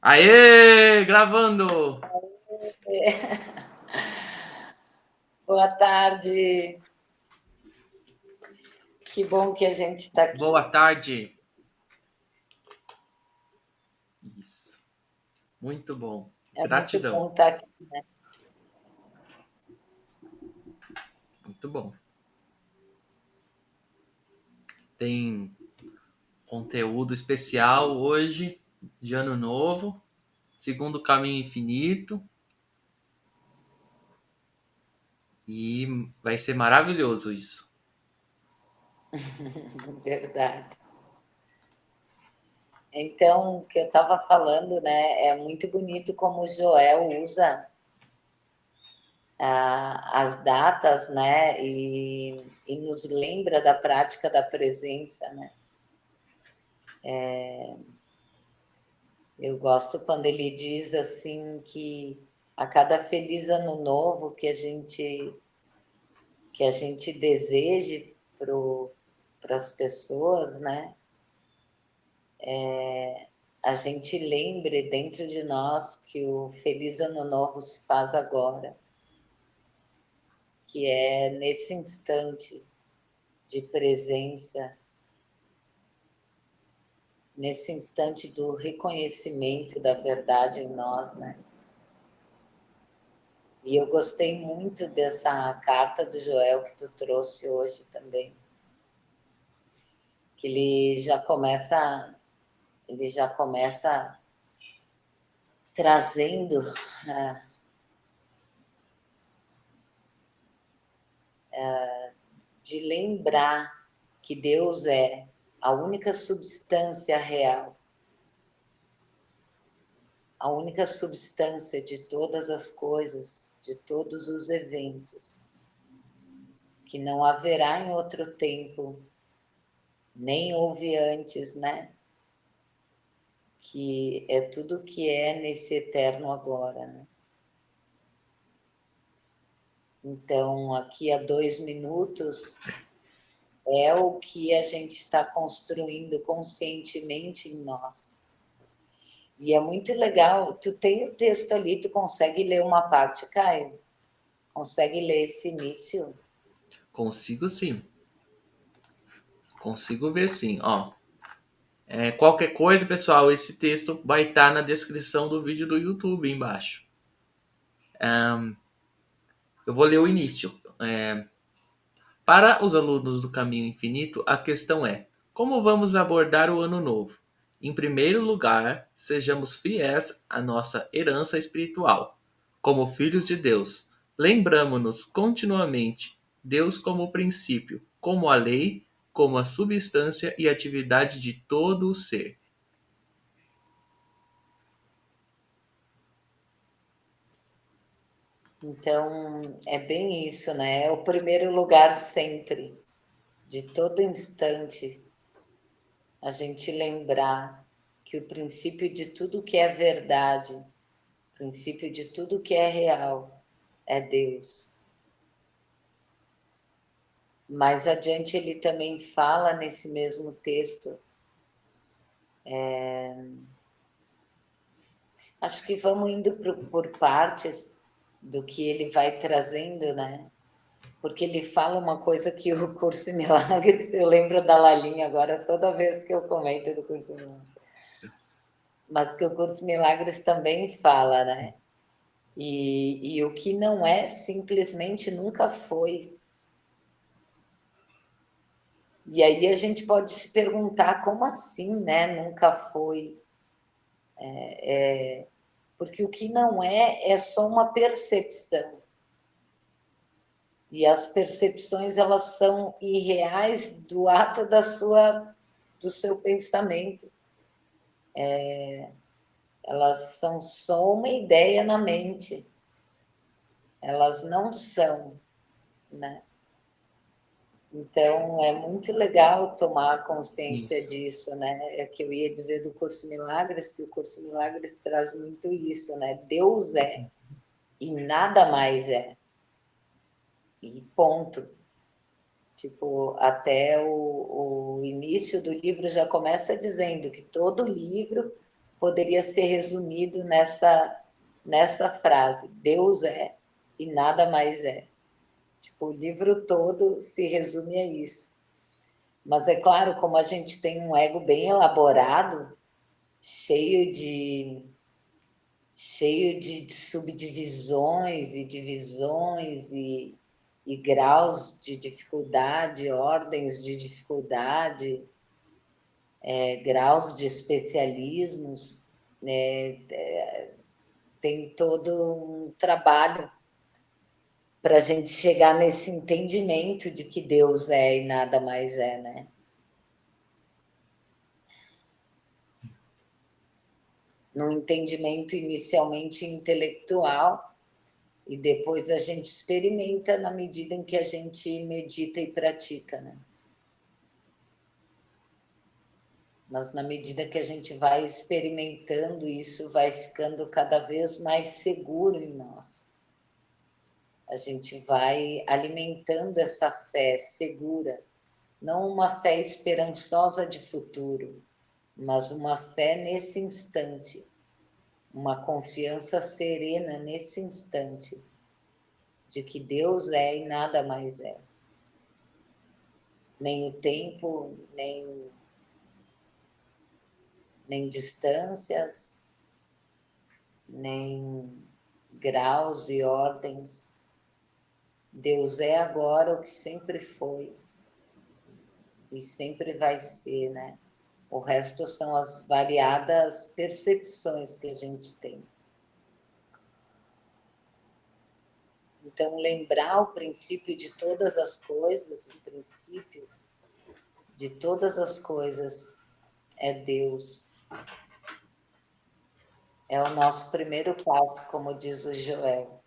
Aê, gravando! Boa tarde, que bom que a gente está Boa aqui. tarde. Isso, muito bom. É muito Gratidão, bom estar aqui. muito bom. Tem conteúdo especial hoje, de Ano Novo, segundo Caminho Infinito, e vai ser maravilhoso isso. Verdade. Então, o que eu estava falando, né, é muito bonito como o Joel usa as datas, né, e nos lembra da prática da presença, né. Eu gosto quando ele diz assim que a cada feliz ano novo que a gente deseje para as pessoas, né? A gente lembre dentro de nós que o feliz ano novo se faz agora, que é nesse instante de presença, nesse instante do reconhecimento da verdade em nós, né? E eu gostei muito dessa carta do Joel que tu trouxe hoje também, que ele já começa trazendo de lembrar que Deus é a única substância real, a única substância de todas as coisas, de todos os eventos, que não haverá em outro tempo, nem houve antes, né? Que é tudo que é nesse eterno agora, né? Então, aqui a 2 minutos é o que a gente está construindo conscientemente em nós. E é muito legal. Tu tem o texto ali, tu consegue ler uma parte, Caio? Consegue ler esse início? Consigo sim, consigo ver sim. Ó, qualquer coisa, pessoal, esse texto vai estar na descrição do vídeo do YouTube embaixo. Eu vou ler o início. Para os alunos do Caminho Infinito, a questão é: como vamos abordar o ano novo? Em primeiro lugar, sejamos fiéis à nossa herança espiritual. Como filhos de Deus, lembramos-nos continuamente Deus como o princípio, como a lei, como a substância e atividade de todo o ser. Então, é bem isso, né? É o primeiro lugar sempre, de todo instante, a gente lembrar que o princípio de tudo que é verdade, o princípio de tudo que é real, é Deus. Mais adiante, ele também fala nesse mesmo texto. Acho que vamos indo por partes do que ele vai trazendo, né? Porque ele fala uma coisa que o Curso em Milagres, eu lembro da Lalinha agora, toda vez que eu comento do Curso em Milagres, mas que o Curso em Milagres também fala, né? E o que não é, simplesmente nunca foi. E aí a gente pode se perguntar como assim, né? Nunca foi. Porque o que não é só uma percepção. E as percepções elas são irreais do ato do seu pensamento. Elas são só uma ideia na mente. Elas não são, né? Então é muito legal tomar consciência Isso. disso, né? É que eu ia dizer do Curso Milagres, que o Curso Milagres traz muito isso, né? Deus é e nada mais é. E ponto. Tipo, até o início do livro já começa dizendo que todo livro poderia ser resumido nessa frase: Deus é e nada mais é. Tipo, o livro todo se resume a isso. Mas é claro, como a gente tem um ego bem elaborado, cheio de subdivisões e divisões e graus de dificuldade, ordens de dificuldade, graus de especialismos, né? Tem todo um trabalho para a gente chegar nesse entendimento de que Deus é e nada mais é, né? Num entendimento inicialmente intelectual e depois a gente experimenta na medida em que a gente medita e pratica, né? Mas na medida que a gente vai experimentando isso, vai ficando cada vez mais seguro em nós. A gente vai alimentando essa fé segura, não uma fé esperançosa de futuro, mas uma fé nesse instante, uma confiança serena nesse instante, de que Deus é e nada mais é. Nem o tempo, nem distâncias, nem graus e ordens. Deus é agora o que sempre foi e sempre vai ser, né? O resto são as variadas percepções que a gente tem. Então, lembrar o princípio de todas as coisas, o princípio de todas as coisas é Deus. É o nosso primeiro passo, como diz o Joel.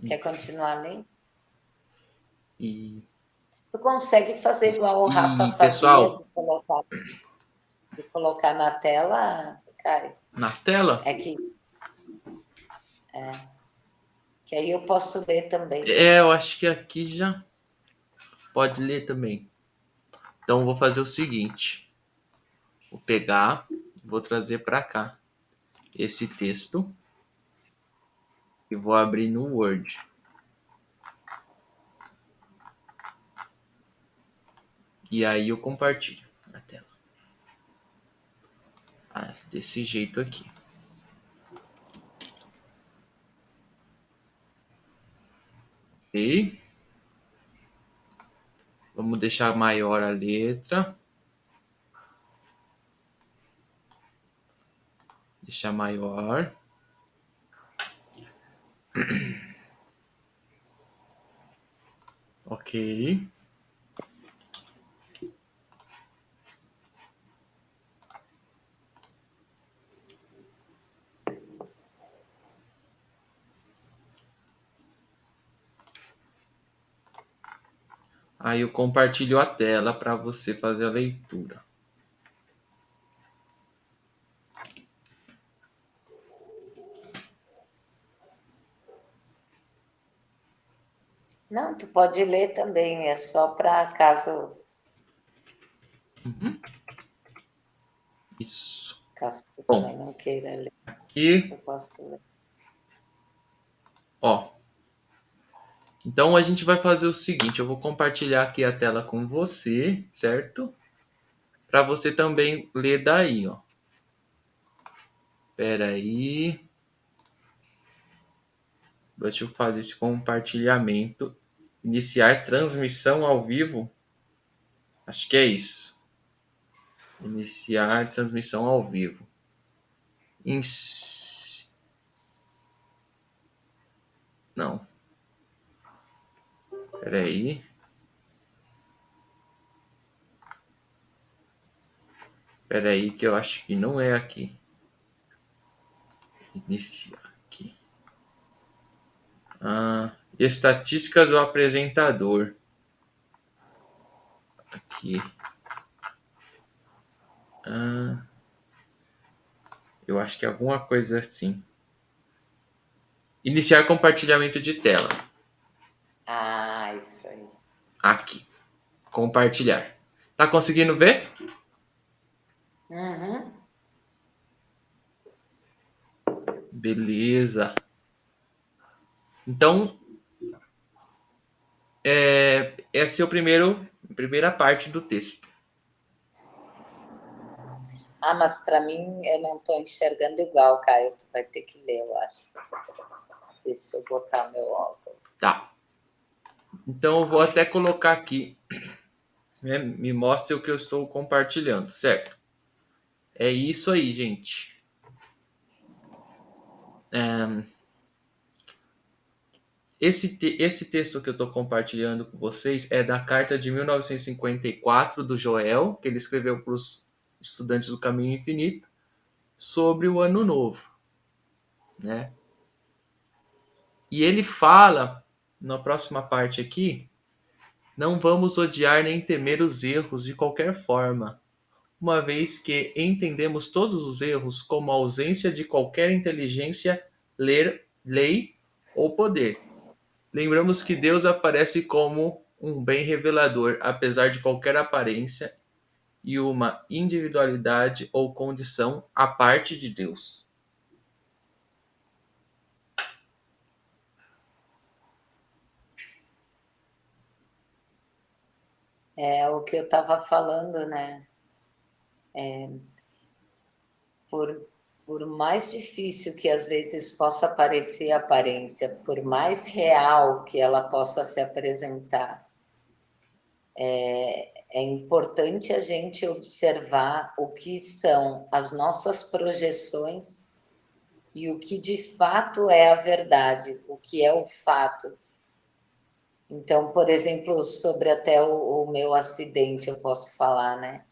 Quer continuar lendo? E, Tu consegue fazer igual o Rafa fazia, pessoal, de colocar na tela, Caio? na tela, É que aí eu posso ler também. eu acho que aqui já pode ler também. Então, eu vou fazer o seguinte: vou pegar, vou trazer para cá esse texto e vou abrir no Word. E aí eu compartilho na tela. Desse jeito aqui. Ok? Vamos deixar maior a letra. Deixar maior. Ok. Aí eu compartilho a tela para você fazer a leitura. Não, tu pode ler também, é só para Isso. caso tu Bom, também não queira ler, aqui, eu posso ler. ó. Então a gente vai fazer o seguinte, eu vou compartilhar aqui a tela com você, certo? Para você também ler daí, ó. Espera aí. Deixa eu fazer esse compartilhamento. Iniciar transmissão ao vivo. Acho que é isso. Iniciar transmissão ao vivo. Não. Espera aí. Espera aí que eu acho que não é aqui. Iniciar aqui. Estatística do apresentador. Aqui. Eu acho que é alguma coisa assim. Iniciar compartilhamento de tela. Ah, isso aí. Aqui. Compartilhar. Tá conseguindo ver? Uhum. Beleza. Então, essa é a primeira parte do texto. Ah, mas para mim eu não estou enxergando igual, Caio. Tu vai ter que ler, eu acho. Deixa eu botar meu óculos. Tá. Então, eu vou até colocar aqui, né? Me mostre o que eu estou compartilhando, certo? É isso aí, gente. Esse texto que eu estou compartilhando com vocês é da carta de 1954 do Joel, que ele escreveu para os estudantes do Caminho Infinito, sobre o Ano Novo, né? E ele fala, na próxima parte aqui, não vamos odiar nem temer os erros de qualquer forma, uma vez que entendemos todos os erros como a ausência de qualquer inteligência, lei ou poder. Lembramos que Deus aparece como um bem revelador, apesar de qualquer aparência e uma individualidade ou condição à parte de Deus. É o que eu estava falando, né? Por, por mais difícil que às vezes possa parecer a aparência, por mais real que ela possa se apresentar, é importante a gente observar o que são as nossas projeções e o que de fato é a verdade, o que é o fato. Então, por exemplo, sobre até o meu acidente, eu posso falar, né?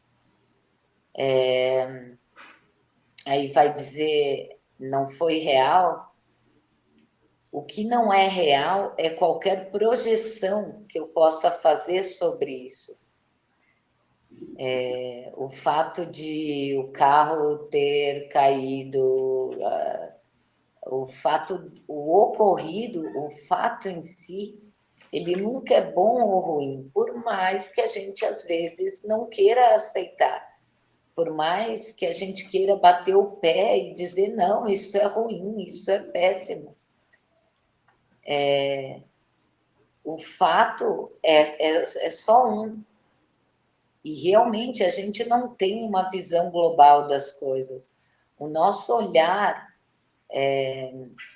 Aí vai dizer não foi real. O que não é real é qualquer projeção que eu possa fazer sobre isso. O fato de o carro ter caído, o ocorrido, o fato em si, ele nunca é bom ou ruim, por mais que a gente às vezes não queira aceitar, por mais que a gente queira bater o pé e dizer não, isso é ruim, isso é péssimo. O fato é só um. E realmente a gente não tem uma visão global das coisas. O nosso olhar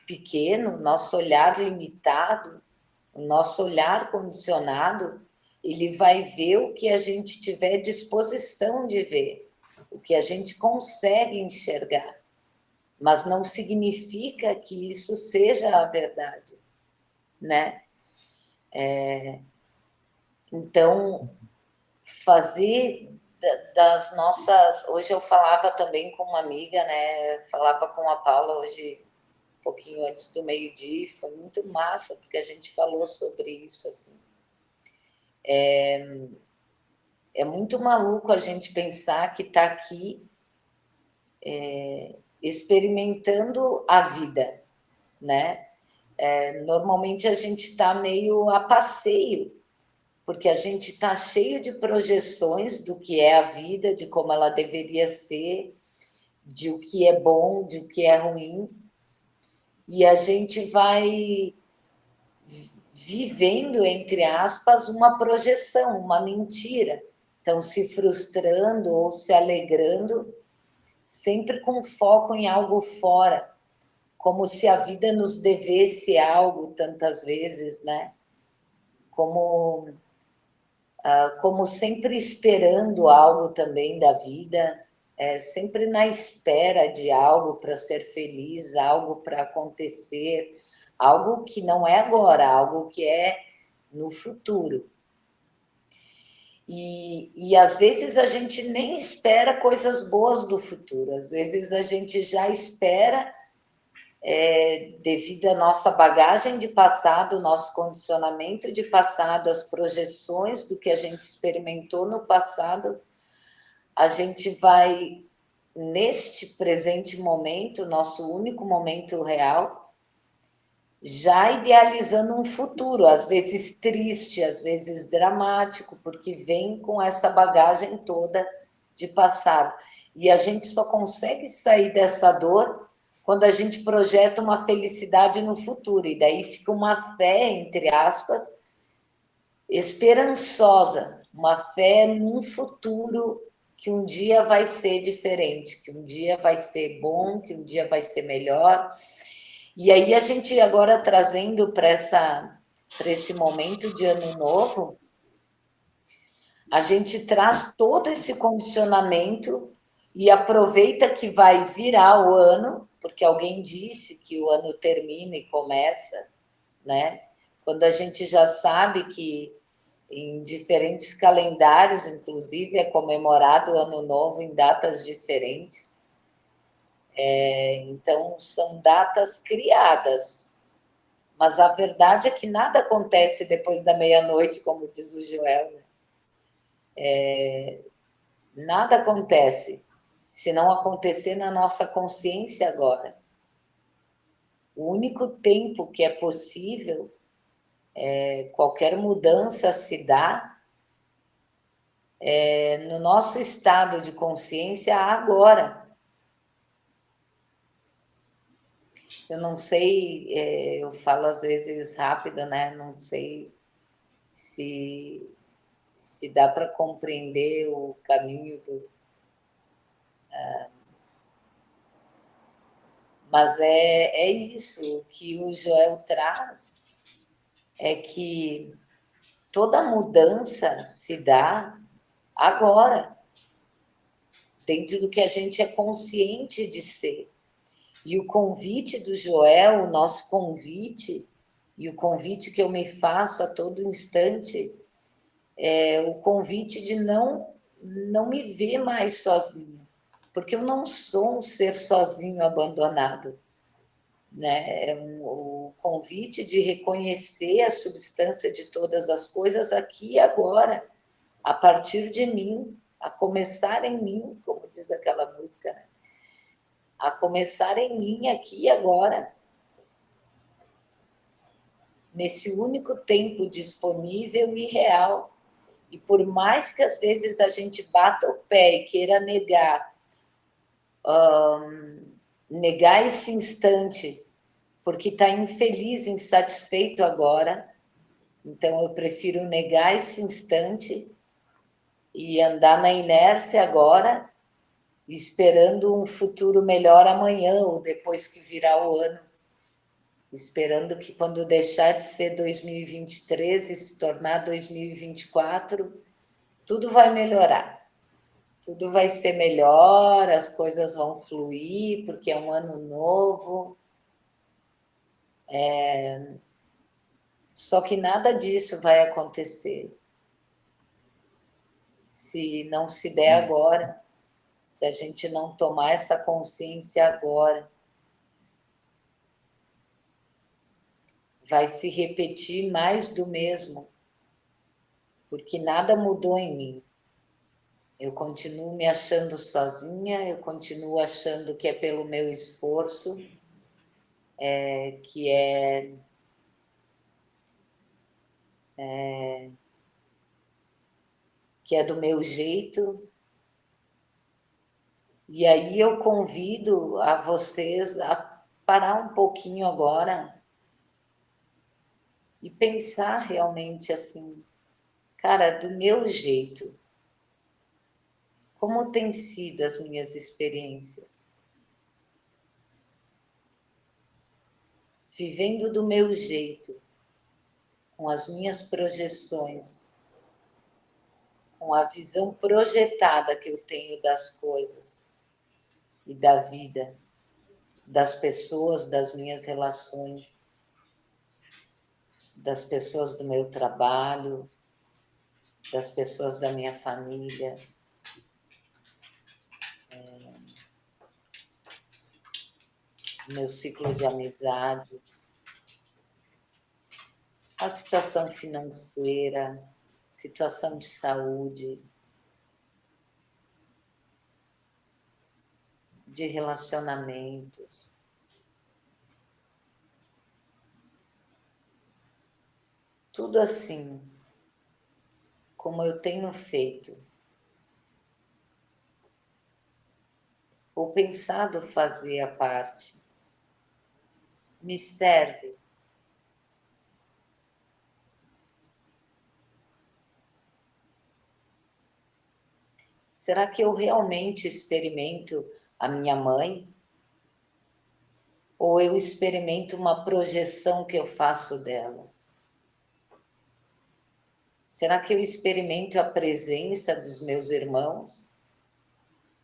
pequeno, nosso olhar limitado, o nosso olhar condicionado, ele vai ver o que a gente tiver disposição de ver, o que a gente consegue enxergar. Mas não significa que isso seja a verdade, né? Então, fazer das nossas. Hoje eu falava também com uma amiga, né? Falava com a Paula hoje, um pouquinho antes do meio-dia, foi muito massa, porque a gente falou sobre isso, assim. É muito maluco a gente pensar que está aqui experimentando a vida, né? Normalmente a gente está meio a passeio, porque a gente está cheio de projeções do que é a vida, de como ela deveria ser, de o que é bom, de o que é ruim, e a gente vai vivendo, entre aspas, uma projeção, uma mentira. Então, se frustrando ou se alegrando, sempre com foco em algo fora, como se a vida nos devesse algo tantas vezes, né? Como, como sempre esperando algo também da vida, sempre na espera de algo para ser feliz, algo para acontecer, algo que não é agora, algo que é no futuro. E às vezes a gente nem espera coisas boas do futuro, às vezes a gente já espera, devido à nossa bagagem de passado, nosso condicionamento de passado, as projeções do que a gente experimentou no passado, a gente vai, neste presente momento, nosso único momento real, já idealizando um futuro, às vezes triste, às vezes dramático, porque vem com essa bagagem toda de passado. E a gente só consegue sair dessa dor quando a gente projeta uma felicidade no futuro. E daí fica uma fé, entre aspas, esperançosa, uma fé num futuro que um dia vai ser diferente, que um dia vai ser bom, que um dia vai ser melhor. E aí a gente agora trazendo para esse momento de ano novo, a gente traz todo esse condicionamento e aproveita que vai virar o ano, porque alguém disse que o ano termina e começa, né? Quando a gente já sabe que em diferentes calendários, inclusive, é comemorado o Ano Novo em datas diferentes. Então, são datas criadas. Mas a verdade é que nada acontece depois da meia-noite, como diz o Joel. Né? Nada acontece se não acontecer na nossa consciência agora. O único tempo que é possível, qualquer mudança se dá no nosso estado de consciência agora. Eu não sei, eu falo às vezes rápido, né? Não sei se, se dá para compreender o caminho do. Mas é isso, o que o Joel traz é que toda mudança se dá agora, dentro do que a gente é consciente de ser. E o convite do Joel, o nosso convite, e o convite que eu me faço a todo instante, é o convite de não me ver mais sozinha, porque eu não sou um ser sozinho abandonado, né? O convite de reconhecer a substância de todas as coisas aqui e agora, a partir de mim, a começar em mim, como diz aquela música, né? A começar em mim aqui e agora, nesse único tempo disponível e real. E por mais que às vezes a gente bata o pé e queira negar esse instante, porque está infeliz, insatisfeito agora, então eu prefiro negar esse instante e andar na inércia agora, esperando um futuro melhor amanhã ou depois que virar o ano. Esperando que quando deixar de ser 2023 e se tornar 2024, tudo vai melhorar. Tudo vai ser melhor, as coisas vão fluir, porque é um ano novo. Só que nada disso vai acontecer se não se der agora, se a gente não tomar essa consciência agora. Vai se repetir mais do mesmo, porque nada mudou em mim. Eu continuo me achando sozinha, eu continuo achando que é pelo meu esforço, que é do meu jeito. E aí eu convido a vocês a parar um pouquinho agora e pensar realmente assim, cara, do meu jeito, como têm sido as minhas experiências? Vivendo do meu jeito, com as minhas projeções, com a visão projetada que eu tenho das coisas e da vida, das pessoas, das minhas relações, das pessoas do meu trabalho, das pessoas da minha família, meu ciclo de amizades, a situação financeira, situação de saúde, de relacionamentos. Tudo assim, como eu tenho feito. ou pensado fazer a parte, me serve? Será que eu realmente experimento a minha mãe? Ou eu experimento uma projeção que eu faço dela? Será que eu experimento a presença dos meus irmãos?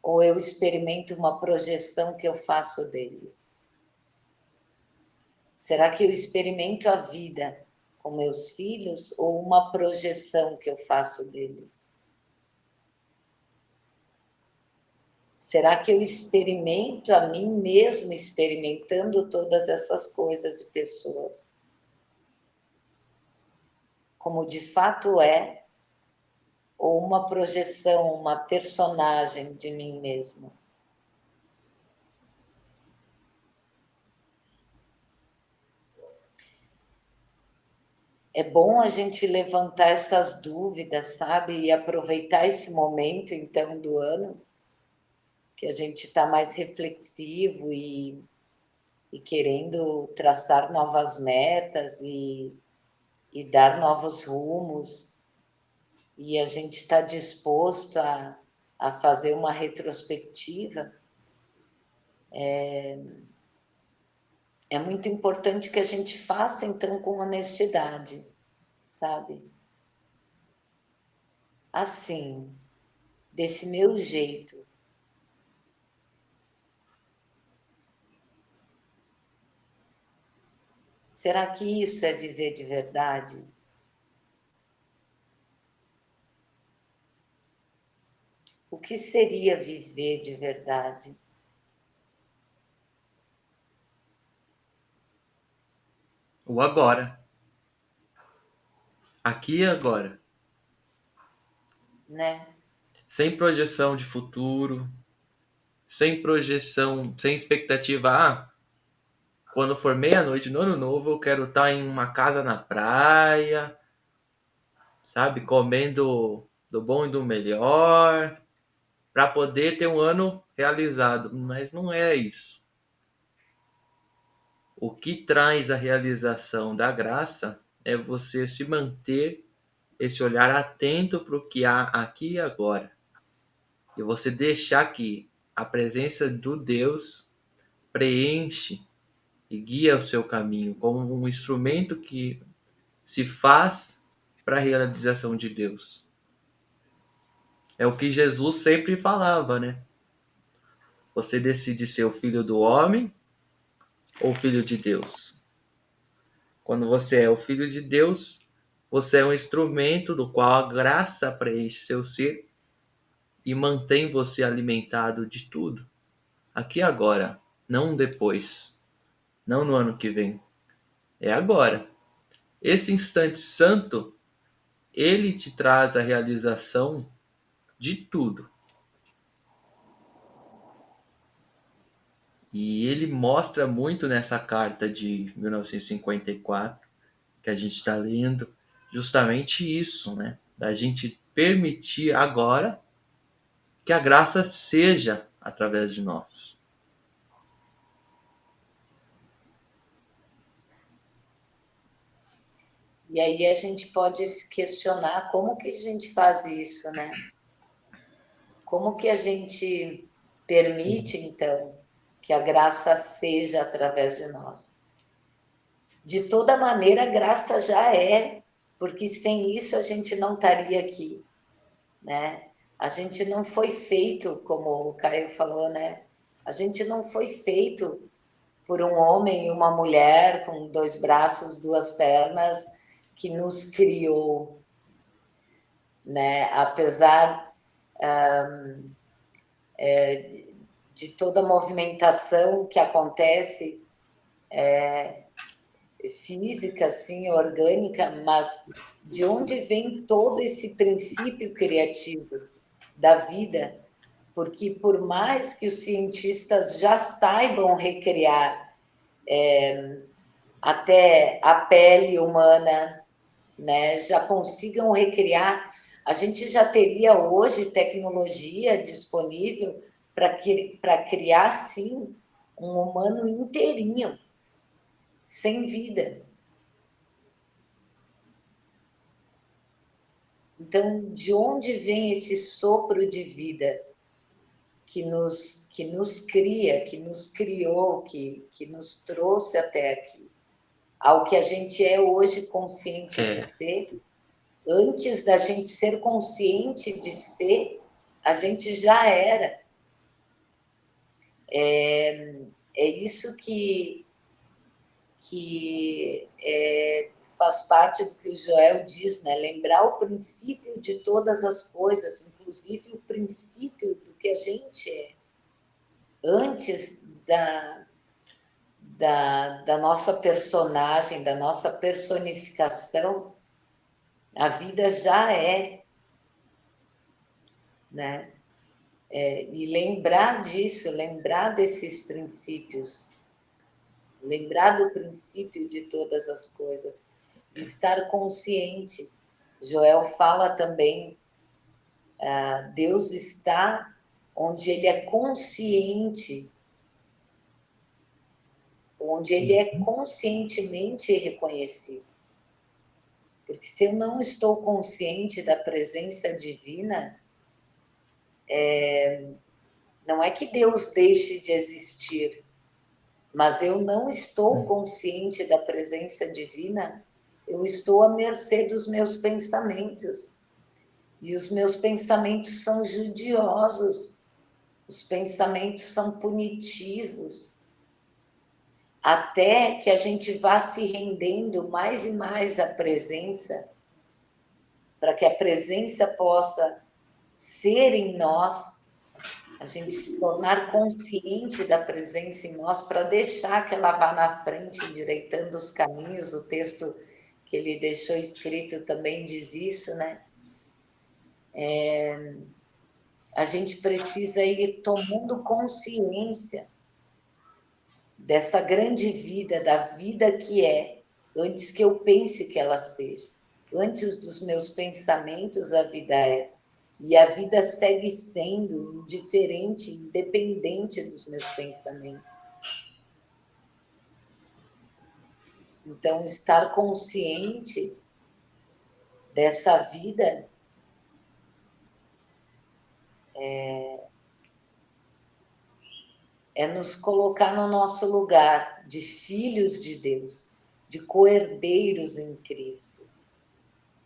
Ou eu experimento uma projeção que eu faço deles? Será que eu experimento a vida com meus filhos ou uma projeção que eu faço deles? Será que eu experimento a mim mesmo experimentando todas essas coisas e pessoas? Como de fato é, ou uma projeção, uma personagem de mim mesmo? É bom a gente levantar essas dúvidas, sabe? E aproveitar esse momento, então, do ano, que a gente está mais reflexivo e querendo traçar novas metas e dar novos rumos. E a gente está disposto a fazer uma retrospectiva. É muito importante que a gente faça, então, com honestidade, sabe? Assim, desse meu jeito. Será que isso é viver de verdade? O que seria viver de verdade? O agora. Aqui e agora. Né? Sem projeção de futuro, sem projeção, sem expectativa. Ah, quando for meia-noite no ano novo, eu quero estar em uma casa na praia, sabe? Comendo do bom e do melhor, para poder ter um ano realizado. Mas não é isso. O que traz a realização da graça é você se manter esse olhar atento para o que há aqui e agora. E você deixar que a presença do Deus preenche e guia o seu caminho como um instrumento que se faz para a realização de Deus. É o que Jesus sempre falava, né? Você decide ser o filho do homem ou filho de Deus. Quando você é o filho de Deus, você é um instrumento do qual a graça preenche seu ser e mantém você alimentado de tudo. Aqui agora, não depois, não no ano que vem. É agora. Esse instante santo, ele te traz a realização de tudo. E ele mostra muito nessa carta de 1954 que a gente está lendo, justamente isso, né? Da gente permitir agora que a graça seja através de nós. E aí a gente pode se questionar como que a gente faz isso, né? Como que a gente permite, então, que a graça seja através de nós? De toda maneira, a graça já é, porque sem isso a gente não estaria aqui, né? A gente não foi feito, como o Caio falou, né? A gente não foi feito por um homem e uma mulher com dois braços, duas pernas, que nos criou, né? Apesar de toda a movimentação que acontece física, assim, orgânica, mas de onde vem todo esse princípio criativo da vida? Porque por mais que os cientistas já saibam recriar até a pele humana, né, já consigam recriar, a gente já teria hoje tecnologia disponível para criar, sim, um humano inteirinho, sem vida. Então, de onde vem esse sopro de vida que nos cria, que nos criou, que nos trouxe até aqui? Ao que a gente é hoje consciente de É, ser, antes da gente ser consciente de ser, a gente já era. É isso que faz parte do que o Joel diz, né? Lembrar o princípio de todas as coisas, inclusive o princípio do que a gente é, antes da nossa personagem, da nossa personificação, a vida já é, né? E lembrar disso, lembrar desses princípios, lembrar do princípio de todas as coisas, estar consciente. Joel fala também, Deus está onde ele é consciente, onde ele é conscientemente reconhecido. Porque se eu não estou consciente da presença divina, não é que Deus deixe de existir, mas eu não estou consciente da presença divina, eu estou à mercê dos meus pensamentos. E os meus pensamentos são judiosos, os pensamentos são punitivos, até que a gente vá se rendendo mais e mais à presença, para que a presença possa ser em nós, a gente se tornar consciente da presença em nós, para deixar que ela vá na frente, endireitando os caminhos. O texto que ele deixou escrito também diz isso, né? A gente precisa ir tomando consciência dessa grande vida, da vida que é, antes que eu pense que ela seja. Antes dos meus pensamentos, a vida é. E a vida segue sendo indiferente, independente dos meus pensamentos. Então, estar consciente dessa vida é nos colocar no nosso lugar de filhos de Deus, de co-herdeiros em Cristo,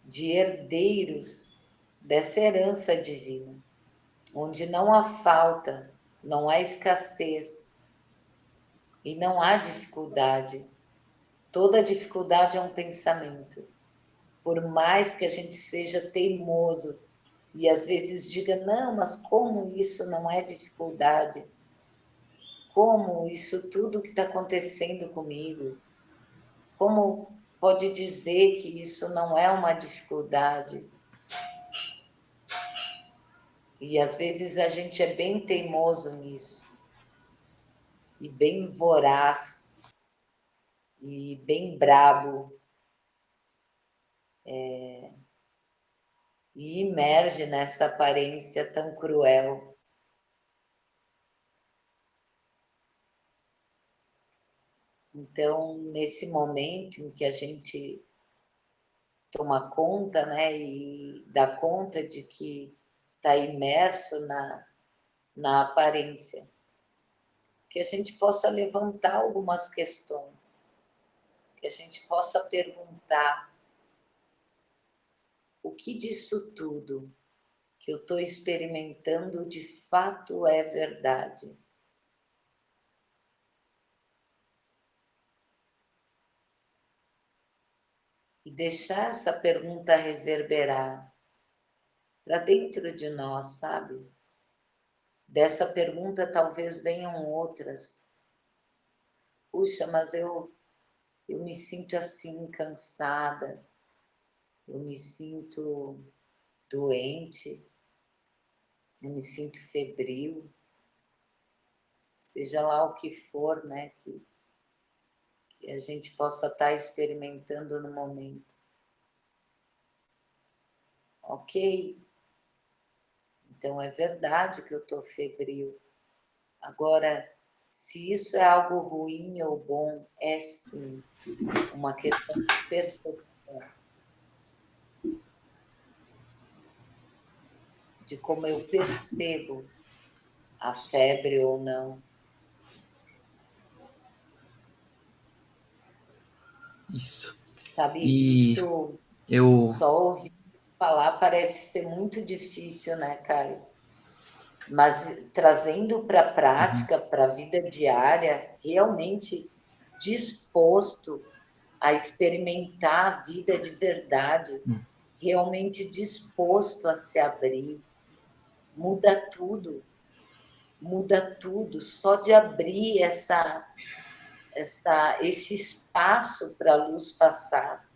de herdeiros dessa herança divina, onde não há falta, não há escassez e não há dificuldade. Toda dificuldade é um pensamento. Por mais que a gente seja teimoso e às vezes diga, não, mas como isso não é dificuldade? Como isso tudo que está acontecendo comigo? Como pode dizer que isso não é uma dificuldade? E às vezes a gente é bem teimoso nisso, e bem voraz, e bem brabo, e imerge nessa aparência tão cruel. Então, nesse momento em que a gente toma conta, né, e dá conta de que está imerso na aparência, que a gente possa levantar algumas questões, que a gente possa perguntar o que disso tudo que eu estou experimentando de fato é verdade. E deixar essa pergunta reverberar para dentro de nós, sabe? Dessa pergunta talvez venham outras. Puxa, mas eu me sinto assim, cansada, eu me sinto doente, eu me sinto febril, seja lá o que for, né, que a gente possa estar experimentando no momento. Ok, então é verdade que eu estou febril, Agora, se isso é algo ruim ou bom, é sim uma questão de percepção, de como eu percebo a febre ou não. Isso. Sabe, E isso eu. só ouvir falar parece ser muito difícil, né, Caio? Mas trazendo para a Uhum. prática, para a vida diária, realmente disposto a experimentar a vida de verdade, Hum. realmente disposto a se abrir, muda tudo, muda tudo. Só de abrir esse espaço para a luz passar,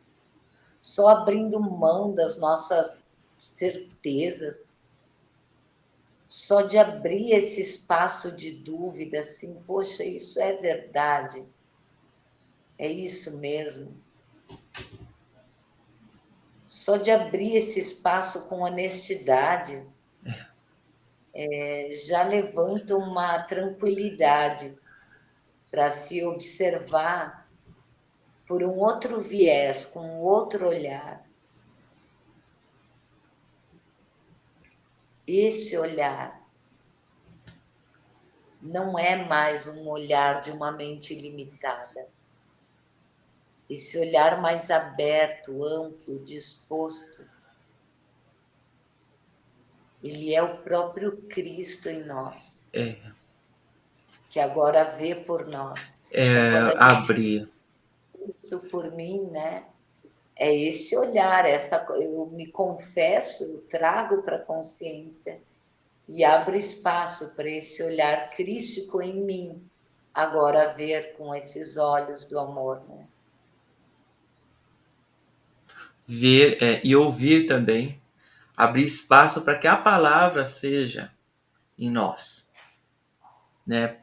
só abrindo mão das nossas certezas, só de abrir esse espaço de dúvida, assim, poxa, isso é verdade, é isso mesmo. Só de abrir esse espaço com honestidade, já levanta uma tranquilidade para se observar por um outro viés, com um outro olhar. Esse olhar não é mais um olhar de uma mente limitada. Esse olhar mais aberto, amplo, disposto, ele é o próprio Cristo em nós, É, que agora vê por nós. Então, quando a gente abrir. vê isso por mim, né? É esse olhar, eu me confesso, eu trago para a consciência e abro espaço para esse olhar crístico em mim, agora ver com esses olhos do amor, né? Ver e ouvir também. Abrir espaço para que a palavra seja em nós, né?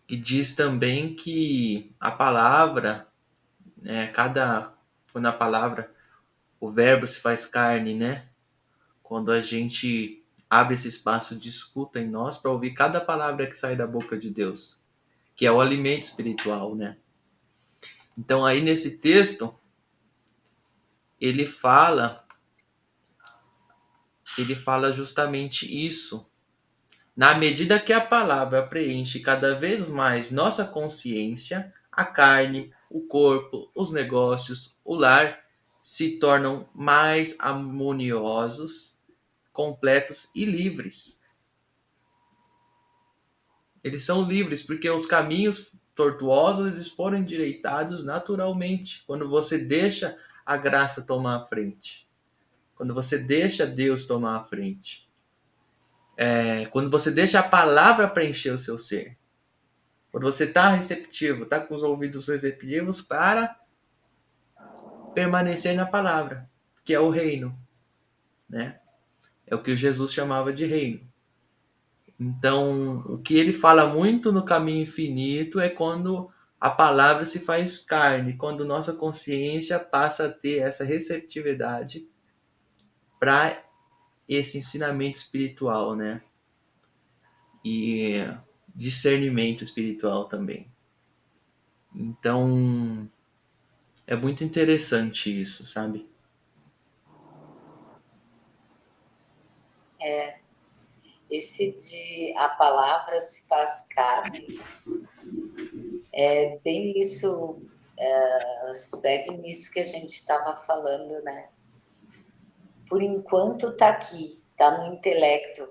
E diz também que a palavra, né, quando a palavra, o verbo se faz carne, né? Quando a gente abre esse espaço de escuta em nós para ouvir cada palavra que sai da boca de Deus, que é o alimento espiritual, né? Então aí nesse texto ele fala, ele fala justamente isso. Na medida que a palavra preenche cada vez mais nossa consciência, a carne, o corpo, os negócios, o lar se tornam mais harmoniosos, completos e livres. Eles são livres porque os caminhos tortuosos eles foram endireitados naturalmente quando você deixa a graça tomar a frente, quando você deixa Deus tomar a frente, quando você deixa a palavra preencher o seu ser. Quando você está receptivo, está com os ouvidos receptivos para permanecer na palavra, que é o reino, né? É o que Jesus chamava de reino. Então, o que ele fala muito no caminho infinito é quando a palavra se faz carne, quando nossa consciência passa a ter essa receptividade para esse ensinamento espiritual, né? E discernimento espiritual também. Então, é muito interessante isso, sabe? Esse de a palavra se faz carne, é bem isso, segue nisso que a gente estava falando, né? Por enquanto está aqui, está no intelecto,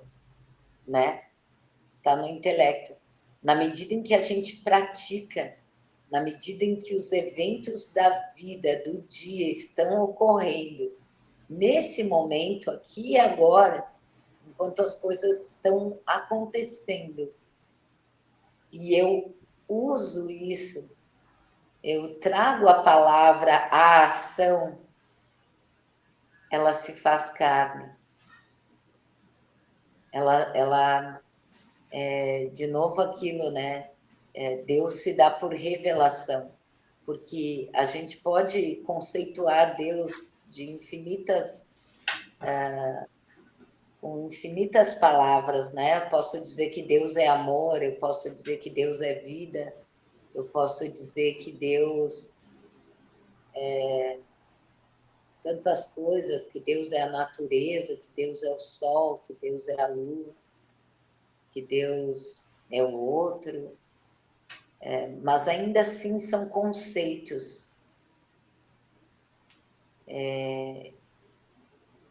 né? Está no intelecto. Na medida em que a gente pratica, na medida em que os eventos da vida, do dia estão ocorrendo, nesse momento, aqui e agora, enquanto as coisas estão acontecendo, e eu uso isso, eu trago a palavra, a ação, ela se faz carne. Ela de novo aquilo, né? Deus se dá por revelação, porque a gente pode conceituar Deus de infinitas com infinitas palavras, né? Eu posso dizer que Deus é amor, eu posso dizer que Deus é vida, eu posso dizer que Deus tantas coisas, que Deus é a natureza, que Deus é o sol, que Deus é a lua, que Deus é o outro, mas ainda assim são conceitos.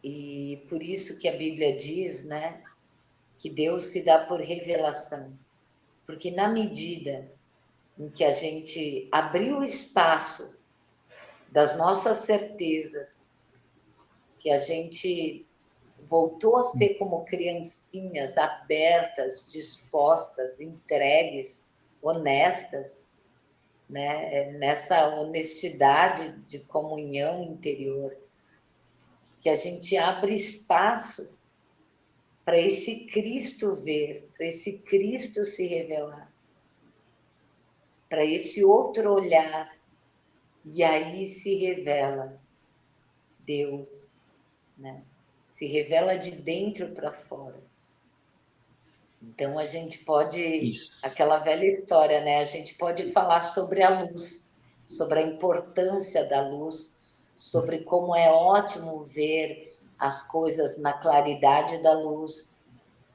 E por isso que a Bíblia diz, né, que Deus se dá por revelação. Porque na medida em que a gente abriu o espaço das nossas certezas, que a gente voltou a ser como criancinhas, abertas, dispostas, entregues, honestas, né? Nessa honestidade de comunhão interior, que a gente abre espaço para esse Cristo ver, para esse Cristo se revelar, para esse outro olhar, e aí se revela Deus, né? Se revela de dentro para fora. Então a gente pode, Isso. aquela velha história, né? A gente pode falar sobre a luz, sobre a importância da luz, sobre como é ótimo ver as coisas na claridade da luz,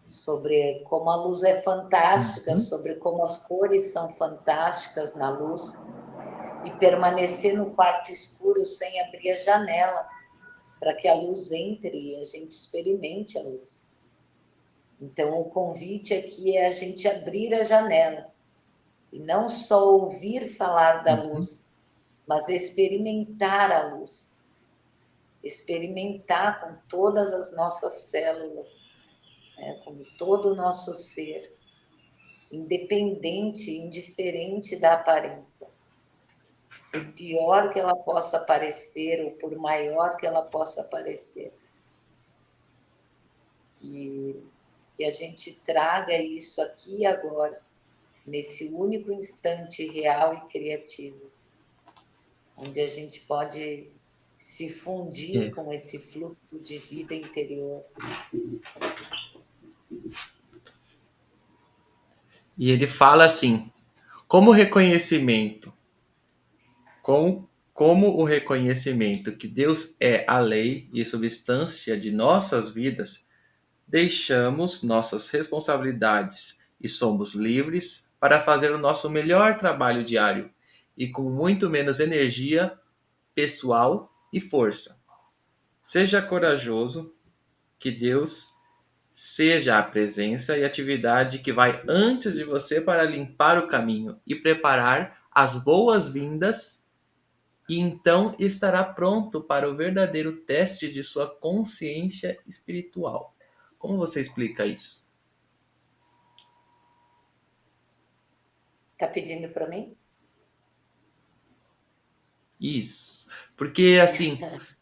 sobre como a luz é fantástica, Uhum. sobre como as cores são fantásticas na luz, e permanecer no quarto escuro sem abrir a janela, para que a luz entre e a gente experimente a luz. Então, o convite aqui é a gente abrir a janela e não só ouvir falar da Uhum. luz, mas experimentar a luz, experimentar com todas as nossas células, né, com todo o nosso ser, independente, indiferente da aparência. Por pior que ela possa parecer, ou por maior que ela possa parecer, que a gente traga isso aqui e agora, nesse único instante real e criativo, onde a gente pode se fundir É. com esse fluxo de vida interior. E ele fala assim: como reconhecimento, como o reconhecimento que Deus é a lei e substância de nossas vidas, deixamos nossas responsabilidades e somos livres para fazer o nosso melhor trabalho diário e com muito menos energia pessoal e força. Seja corajoso, que Deus seja a presença e atividade que vai antes de você para limpar o caminho e preparar as boas-vindas, e então estará pronto para o verdadeiro teste de sua consciência espiritual. Como você explica isso? Está pedindo para mim? Isso. Porque assim,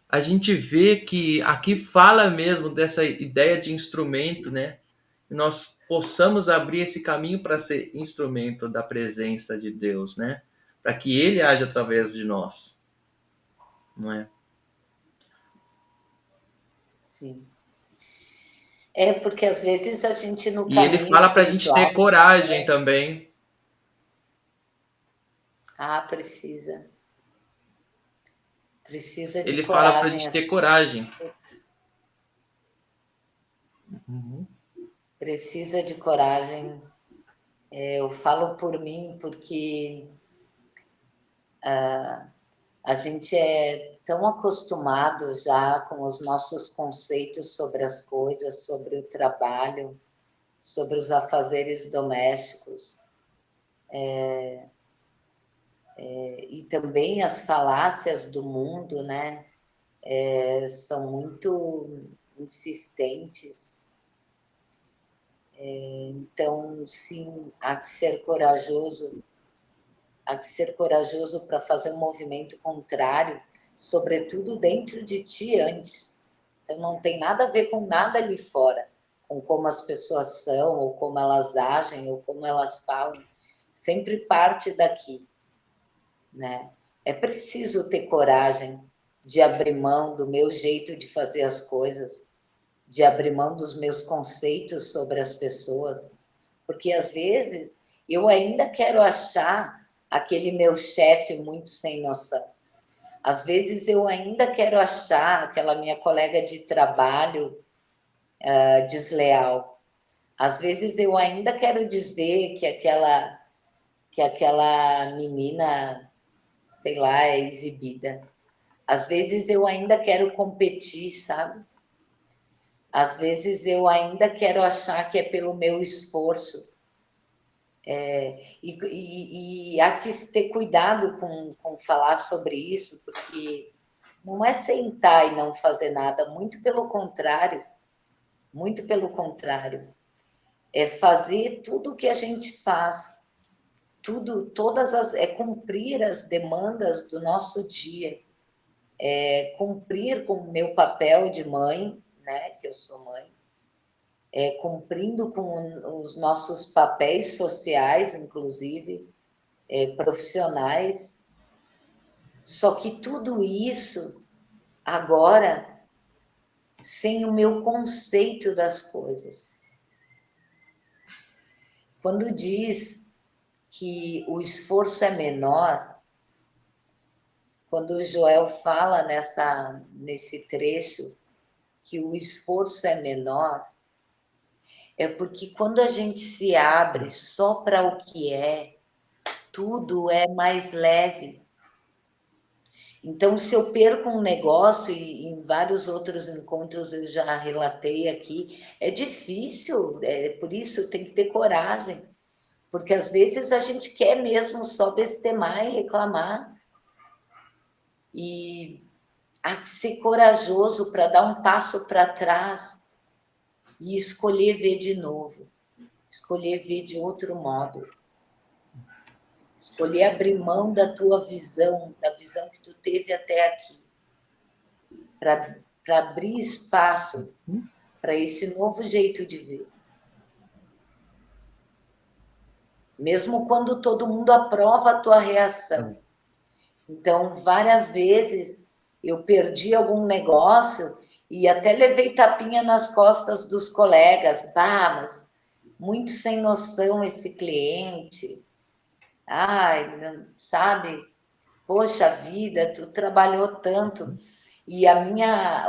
a gente vê que aqui fala mesmo dessa ideia de instrumento, né? Que nós possamos abrir esse caminho para ser instrumento da presença de Deus, né? Para que ele age através de nós, não é? Sim. É porque às vezes a gente no E ele caminho fala para a gente ter espiritual, coragem também. precisa. Precisa de Ele fala para a coragem gente ter assim. coragem. Uhum. Precisa de coragem. Eu falo por mim porque a gente é tão acostumado já com os nossos conceitos sobre as coisas, sobre o trabalho, sobre os afazeres domésticos, e também as falácias do mundo, né? São muito insistentes. Então, sim, há que ser corajoso para fazer um movimento contrário, sobretudo dentro de ti antes. Então, não tem nada a ver com nada ali fora, com como as pessoas são, ou como elas agem, ou como elas falam. Sempre parte daqui, né? É preciso ter coragem de abrir mão do meu jeito de fazer as coisas, de abrir mão dos meus conceitos sobre as pessoas, porque às vezes eu ainda quero achar aquele meu chefe muito sem noção. Às vezes eu ainda quero achar aquela minha colega de trabalho desleal. Às vezes eu ainda quero dizer que aquela menina, sei lá, é exibida. Às vezes eu ainda quero competir, sabe? Às vezes eu ainda quero achar que é pelo meu esforço. E há que ter cuidado com falar sobre isso, porque não é sentar e não fazer nada, muito pelo contrário, muito pelo contrário. É fazer tudo o que a gente faz, tudo, é cumprir as demandas do nosso dia, é cumprir com o meu papel de mãe, né, que eu sou mãe, cumprindo com os nossos papéis sociais, inclusive, profissionais. Só que tudo isso agora sem o meu conceito das coisas. Quando diz que o esforço é menor, quando o Joel fala nesse trecho que o esforço é menor, é porque quando a gente se abre só para o que é, tudo é mais leve. Então, se eu perco um negócio, e em vários outros encontros eu já relatei aqui, é difícil, por isso tem que ter coragem, porque às vezes a gente quer mesmo só bestemar e reclamar, e há que ser corajoso para dar um passo para trás e escolher ver de novo, escolher ver de outro modo, escolher abrir mão da tua visão, da visão que tu teve até aqui, para abrir espaço para esse novo jeito de ver. Mesmo quando todo mundo aprova a tua reação. Então, várias vezes eu perdi algum negócio e até levei tapinha nas costas dos colegas. Bah, mas muito sem noção esse cliente. Ai, não, sabe? Poxa vida, tu trabalhou tanto. E a minha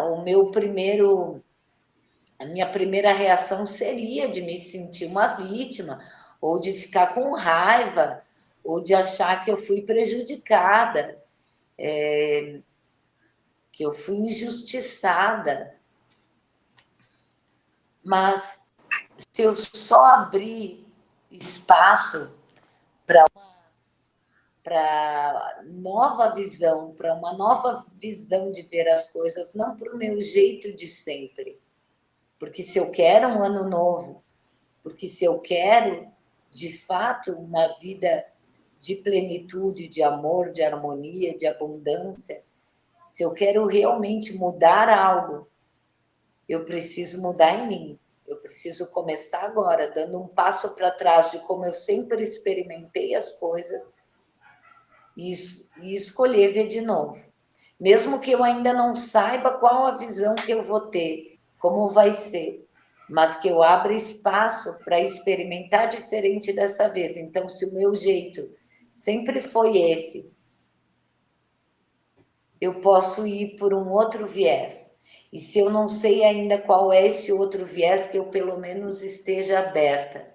primeira reação seria de me sentir uma vítima, ou de ficar com raiva, ou de achar que eu fui prejudicada, que eu fui injustiçada. Mas se eu só abrir espaço para nova visão, para uma nova visão de ver as coisas, não para o meu jeito de sempre. Porque se eu quero um ano novo, porque se eu quero, de fato, uma vida de plenitude, de amor, de harmonia, de abundância, se eu quero realmente mudar algo, eu preciso mudar em mim. Eu preciso começar agora, dando um passo para trás de como eu sempre experimentei as coisas e escolher ver de novo. Mesmo que eu ainda não saiba qual a visão que eu vou ter, como vai ser, mas que eu abra espaço para experimentar diferente dessa vez. Então, se o meu jeito sempre foi esse, eu posso ir por um outro viés. E se eu não sei ainda qual é esse outro viés, que eu pelo menos esteja aberta.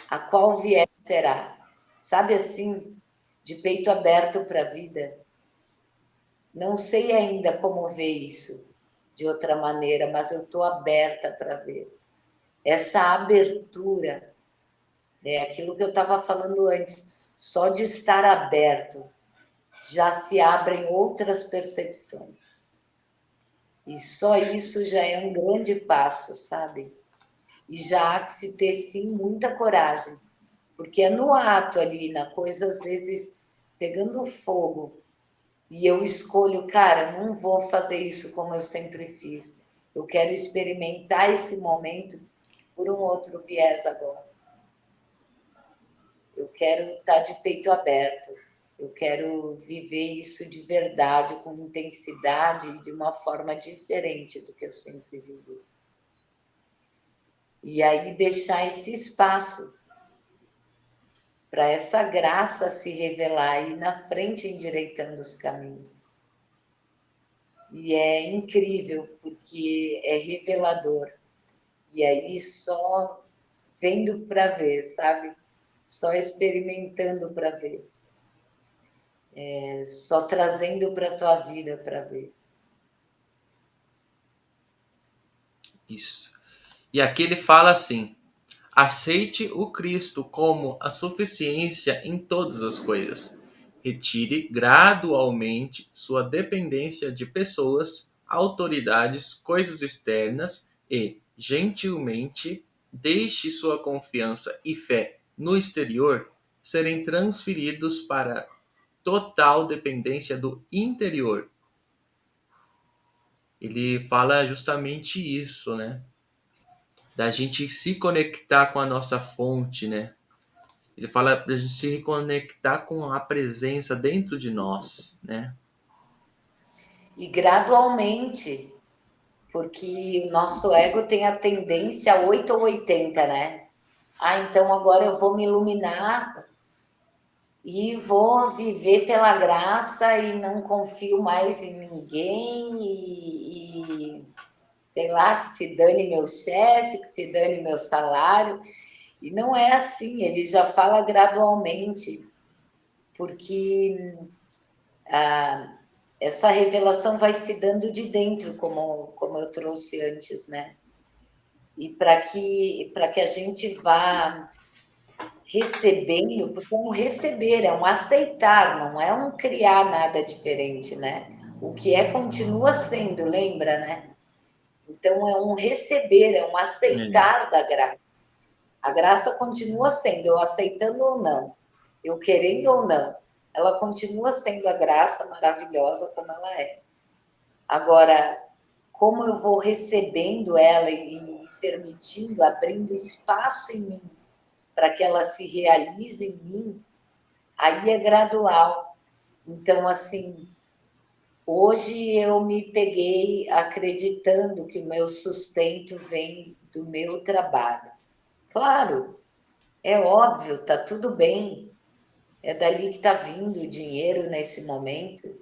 A qual viés será? Sabe assim, de peito aberto para a vida. Não sei ainda como ver isso de outra maneira, mas eu estou aberta para ver. Essa abertura, é aquilo que eu estava falando antes, só de estar aberto já se abrem outras percepções. E só isso já é um grande passo, sabe? E já há que se ter, sim, muita coragem, porque é no ato ali, na coisa, às vezes, pegando fogo, e eu escolho, cara, não vou fazer isso como eu sempre fiz. Eu quero experimentar esse momento por um outro viés agora. Eu quero estar de peito aberto. Eu quero viver isso de verdade, com intensidade, de uma forma diferente do que eu sempre vivi. E aí deixar esse espaço para essa graça se revelar e ir na frente endireitando os caminhos. E é incrível, porque é revelador. E aí só vendo para ver, sabe? Só experimentando para ver. Só trazendo para a tua vida para ver. Isso. E aqui ele fala assim: aceite o Cristo como a suficiência em todas as coisas. Retire gradualmente sua dependência de pessoas, autoridades, coisas externas e, gentilmente, deixe sua confiança e fé no exterior serem transferidos para total dependência do interior. Ele fala justamente isso, né? Da gente se conectar com a nossa fonte, né? Ele fala para a gente se reconectar com a presença dentro de nós, né? E gradualmente, porque o nosso ego tem a tendência a 8 ou 80, né? Ah, então agora eu vou me iluminar e vou viver pela graça e não confio mais em ninguém sei lá, que se dane meu chefe, que se dane meu salário. E não é assim, ele já fala gradualmente, porque essa revelação vai se dando de dentro, como eu trouxe antes, né? E para que a gente vá recebendo, porque é um receber, é um aceitar, não é um criar nada diferente, né? O que é continua sendo, lembra, né? Então é um receber, é um É, aceitar da graça. A graça continua sendo, eu aceitando ou não, eu querendo ou não, ela continua sendo a graça maravilhosa como ela é. Agora, como eu vou recebendo ela e permitindo, abrindo espaço em mim para que ela se realize em mim, aí é gradual. Então, assim, hoje eu me peguei acreditando que o meu sustento vem do meu trabalho. Claro, é óbvio, tá tudo bem. É dali que está vindo o dinheiro nesse momento.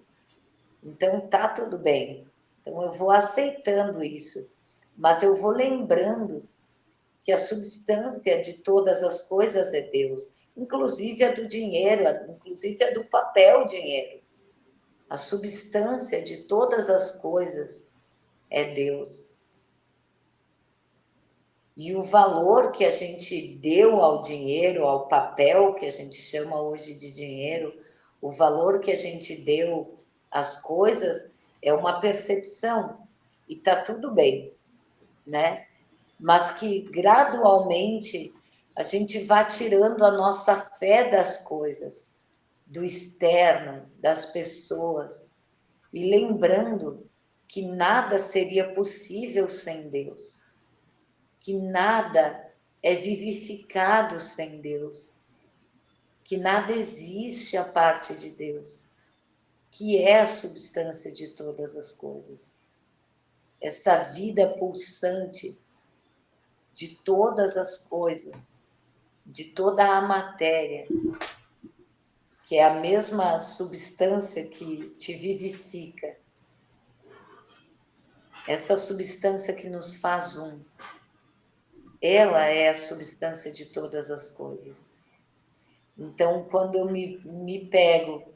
Então tá tudo bem. Então eu vou aceitando isso, mas eu vou lembrando que a substância de todas as coisas é Deus, inclusive a do dinheiro, inclusive a do papel dinheiro. A substância de todas as coisas é Deus. E o valor que a gente deu ao dinheiro, ao papel que a gente chama hoje de dinheiro, o valor que a gente deu às coisas é uma percepção. E tá tudo bem, né? Mas que gradualmente a gente vá tirando a nossa fé das coisas, do externo, das pessoas, e lembrando que nada seria possível sem Deus, que nada é vivificado sem Deus, que nada existe a parte de Deus, que é a substância de todas as coisas. Essa vida pulsante de todas as coisas, de toda a matéria, que é a mesma substância que te vivifica, essa substância que nos faz um, ela é a substância de todas as coisas. Então, quando eu me pego,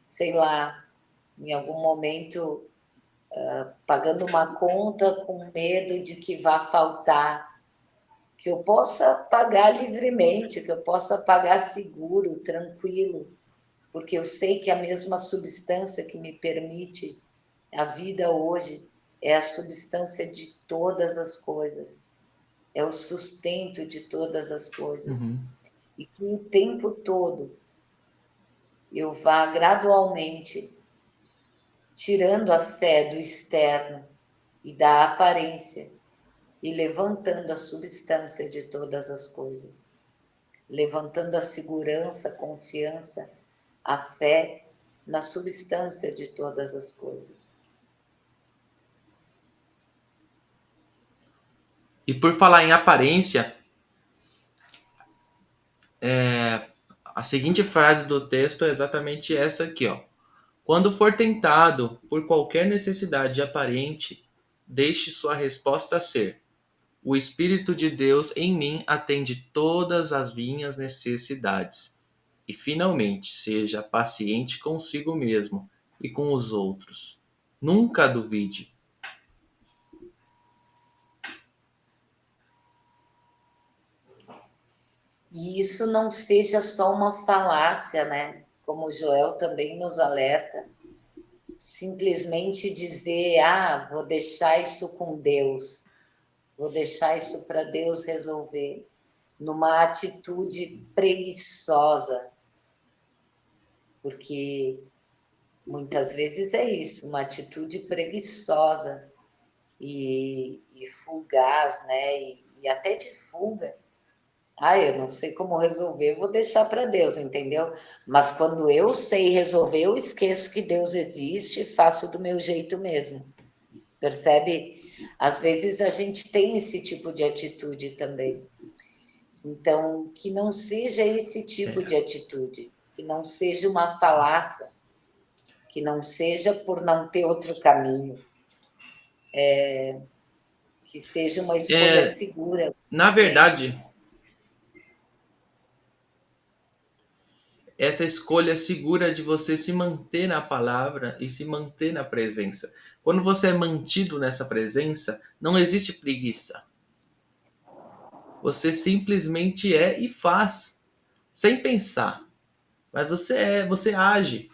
sei lá, em algum momento, pagando uma conta com medo de que vá faltar, que eu possa pagar livremente, que eu possa pagar seguro, tranquilo, porque eu sei que a mesma substância que me permite a vida hoje é a substância de todas as coisas, é o sustento de todas as coisas. uhum. E que o tempo todo eu vá gradualmente tirando a fé do externo e da aparência e levantando a substância de todas as coisas, levantando a segurança, a confiança, a fé na substância de todas as coisas. E por falar em aparência, a seguinte frase do texto é exatamente essa aqui, ó. Quando for tentado por qualquer necessidade aparente, deixe sua resposta ser: o Espírito de Deus em mim atende todas as minhas necessidades. E finalmente, seja paciente consigo mesmo e com os outros. Nunca duvide. E isso não seja só uma falácia, né? Como o Joel também nos alerta, simplesmente dizer, ah, vou deixar isso com Deus, vou deixar isso para Deus resolver, numa atitude preguiçosa, porque muitas vezes é isso, uma atitude preguiçosa e fugaz, né? E até de fuga. Ah, eu não sei como resolver, eu vou deixar para Deus, entendeu? Mas quando eu sei resolver, eu esqueço que Deus existe e faço do meu jeito mesmo. Percebe? Às vezes a gente tem esse tipo de atitude também. Então, que não seja esse tipo É. de atitude, que não seja uma falácia, que não seja por não ter outro caminho, que seja uma escolha É, segura, na mente. verdade, essa escolha segura de você se manter na palavra e se manter na presença. Quando você é mantido nessa presença, não existe preguiça. Você simplesmente é e faz, sem pensar. Mas você age.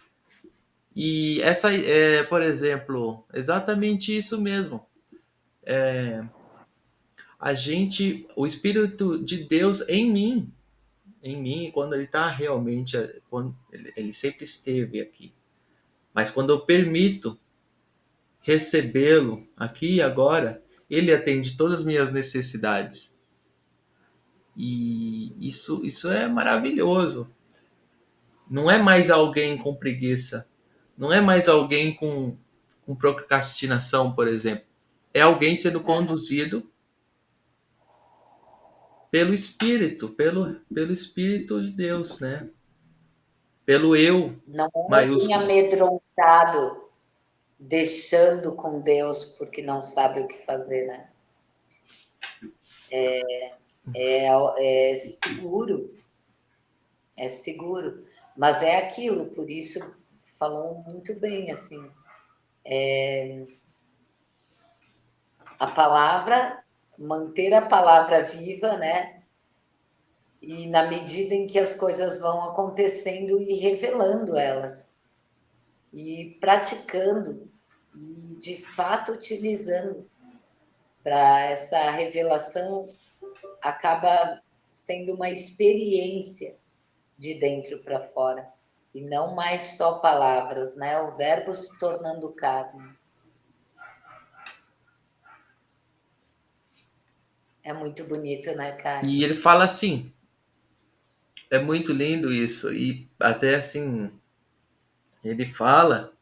E essa é, por exemplo, exatamente isso mesmo. A gente, o Espírito de Deus em mim, quando ele está realmente, quando ele sempre esteve aqui. Mas quando eu permito recebê-lo aqui e agora, ele atende todas as minhas necessidades. E isso é maravilhoso. Não é mais alguém com preguiça. Não é mais alguém com procrastinação, por exemplo. É alguém sendo Aham. conduzido pelo Espírito, pelo Espírito de Deus, né? Pelo eu Não é alguém maiúsculo. amedrontado, deixando com Deus porque não sabe o que fazer, né? É seguro, é seguro. Mas é aquilo, por isso falou muito bem, assim, a palavra, manter a palavra viva, né? E na medida em que as coisas vão acontecendo e revelando elas, e praticando, e de fato utilizando para essa revelação, acaba sendo uma experiência de dentro para fora e não mais só palavras, né? O verbo se tornando carne. É muito bonito, né, cara? E ele fala assim, é muito lindo isso. E até assim, ele fala: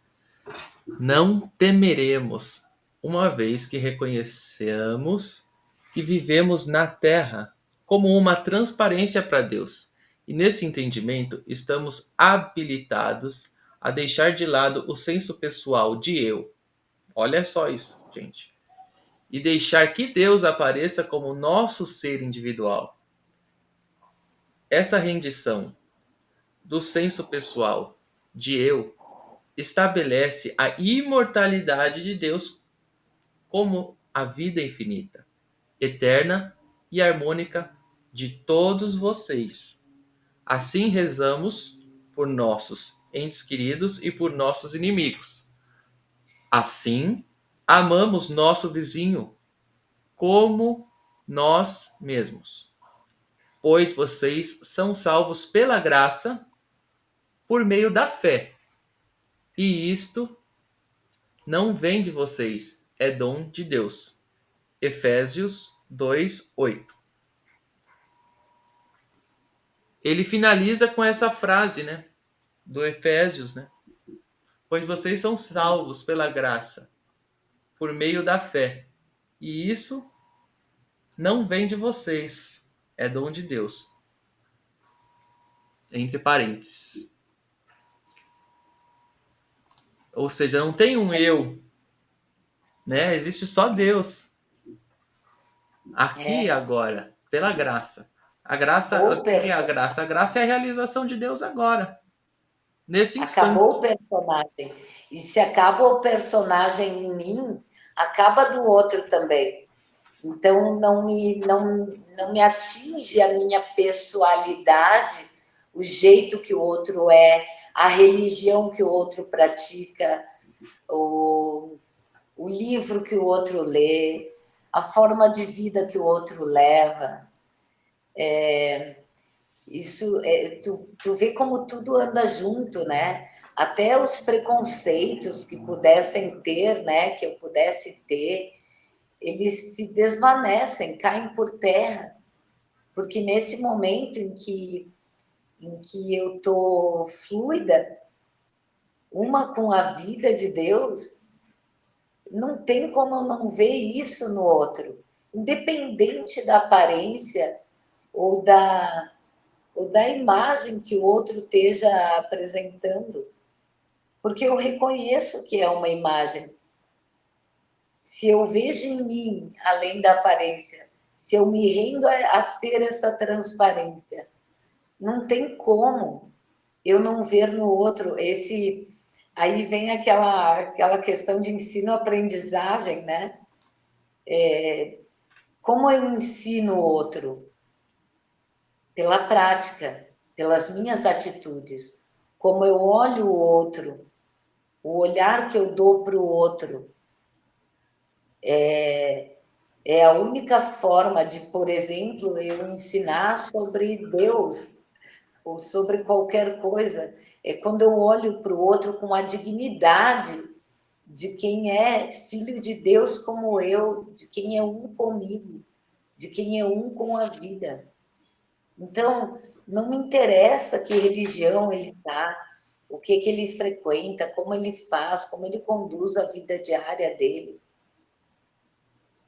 não temeremos, uma vez que reconhecemos que vivemos na terra como uma transparência para Deus. E nesse entendimento, estamos habilitados a deixar de lado o senso pessoal de eu. Olha só isso, gente. E deixar que Deus apareça como nosso ser individual. Essa rendição do senso pessoal de eu estabelece a imortalidade de Deus como a vida infinita, eterna e harmônica de todos vocês. Assim rezamos por nossos entes queridos e por nossos inimigos. Assim, amamos nosso vizinho como nós mesmos, pois vocês são salvos pela graça por meio da fé. E isto não vem de vocês, é dom de Deus. Efésios 2:8. Ele finaliza com essa frase, né, do Efésios, né? Pois vocês são salvos pela graça, por meio da fé. E isso não vem de vocês, é dom de Deus. Entre parênteses. Ou seja, não tem um eu, né? Existe só Deus. Aqui e É, agora, pela graça. A graça, acabou o que é a graça? A graça é a realização de Deus agora, nesse acabou o instante. personagem. E se acaba o personagem em mim, acaba do outro também. Então não me atinge a minha pessoalidade, o jeito que o outro é, a religião que o outro pratica, o, o livro que o outro lê, a forma de vida que o outro leva. Isso tu vê como tudo anda junto, né? Até os preconceitos que pudessem ter, né? Que eu pudesse ter, eles se desvanecem, caem por terra, porque nesse momento em que eu tô fluida, uma com a vida de Deus, não tem como eu não ver isso no outro, independente da aparência ou ou da imagem que o outro esteja apresentando, porque eu reconheço que é uma imagem. Se eu vejo em mim, além da aparência, se eu me rendo a ser essa transparência, não tem como eu não ver no outro esse. Aí vem aquela questão de ensino-aprendizagem, né? Como eu ensino o outro? Pela prática, pelas minhas atitudes. Como eu olho o outro, o olhar que eu dou para o outro. É a única forma de, por exemplo, eu ensinar sobre Deus ou sobre qualquer coisa. É quando eu olho para o outro com a dignidade de quem é filho de Deus como eu, de quem é um comigo, de quem é um com a vida. Então, não me interessa que religião ele está, o que, que ele frequenta, como ele faz, como ele conduz a vida diária dele.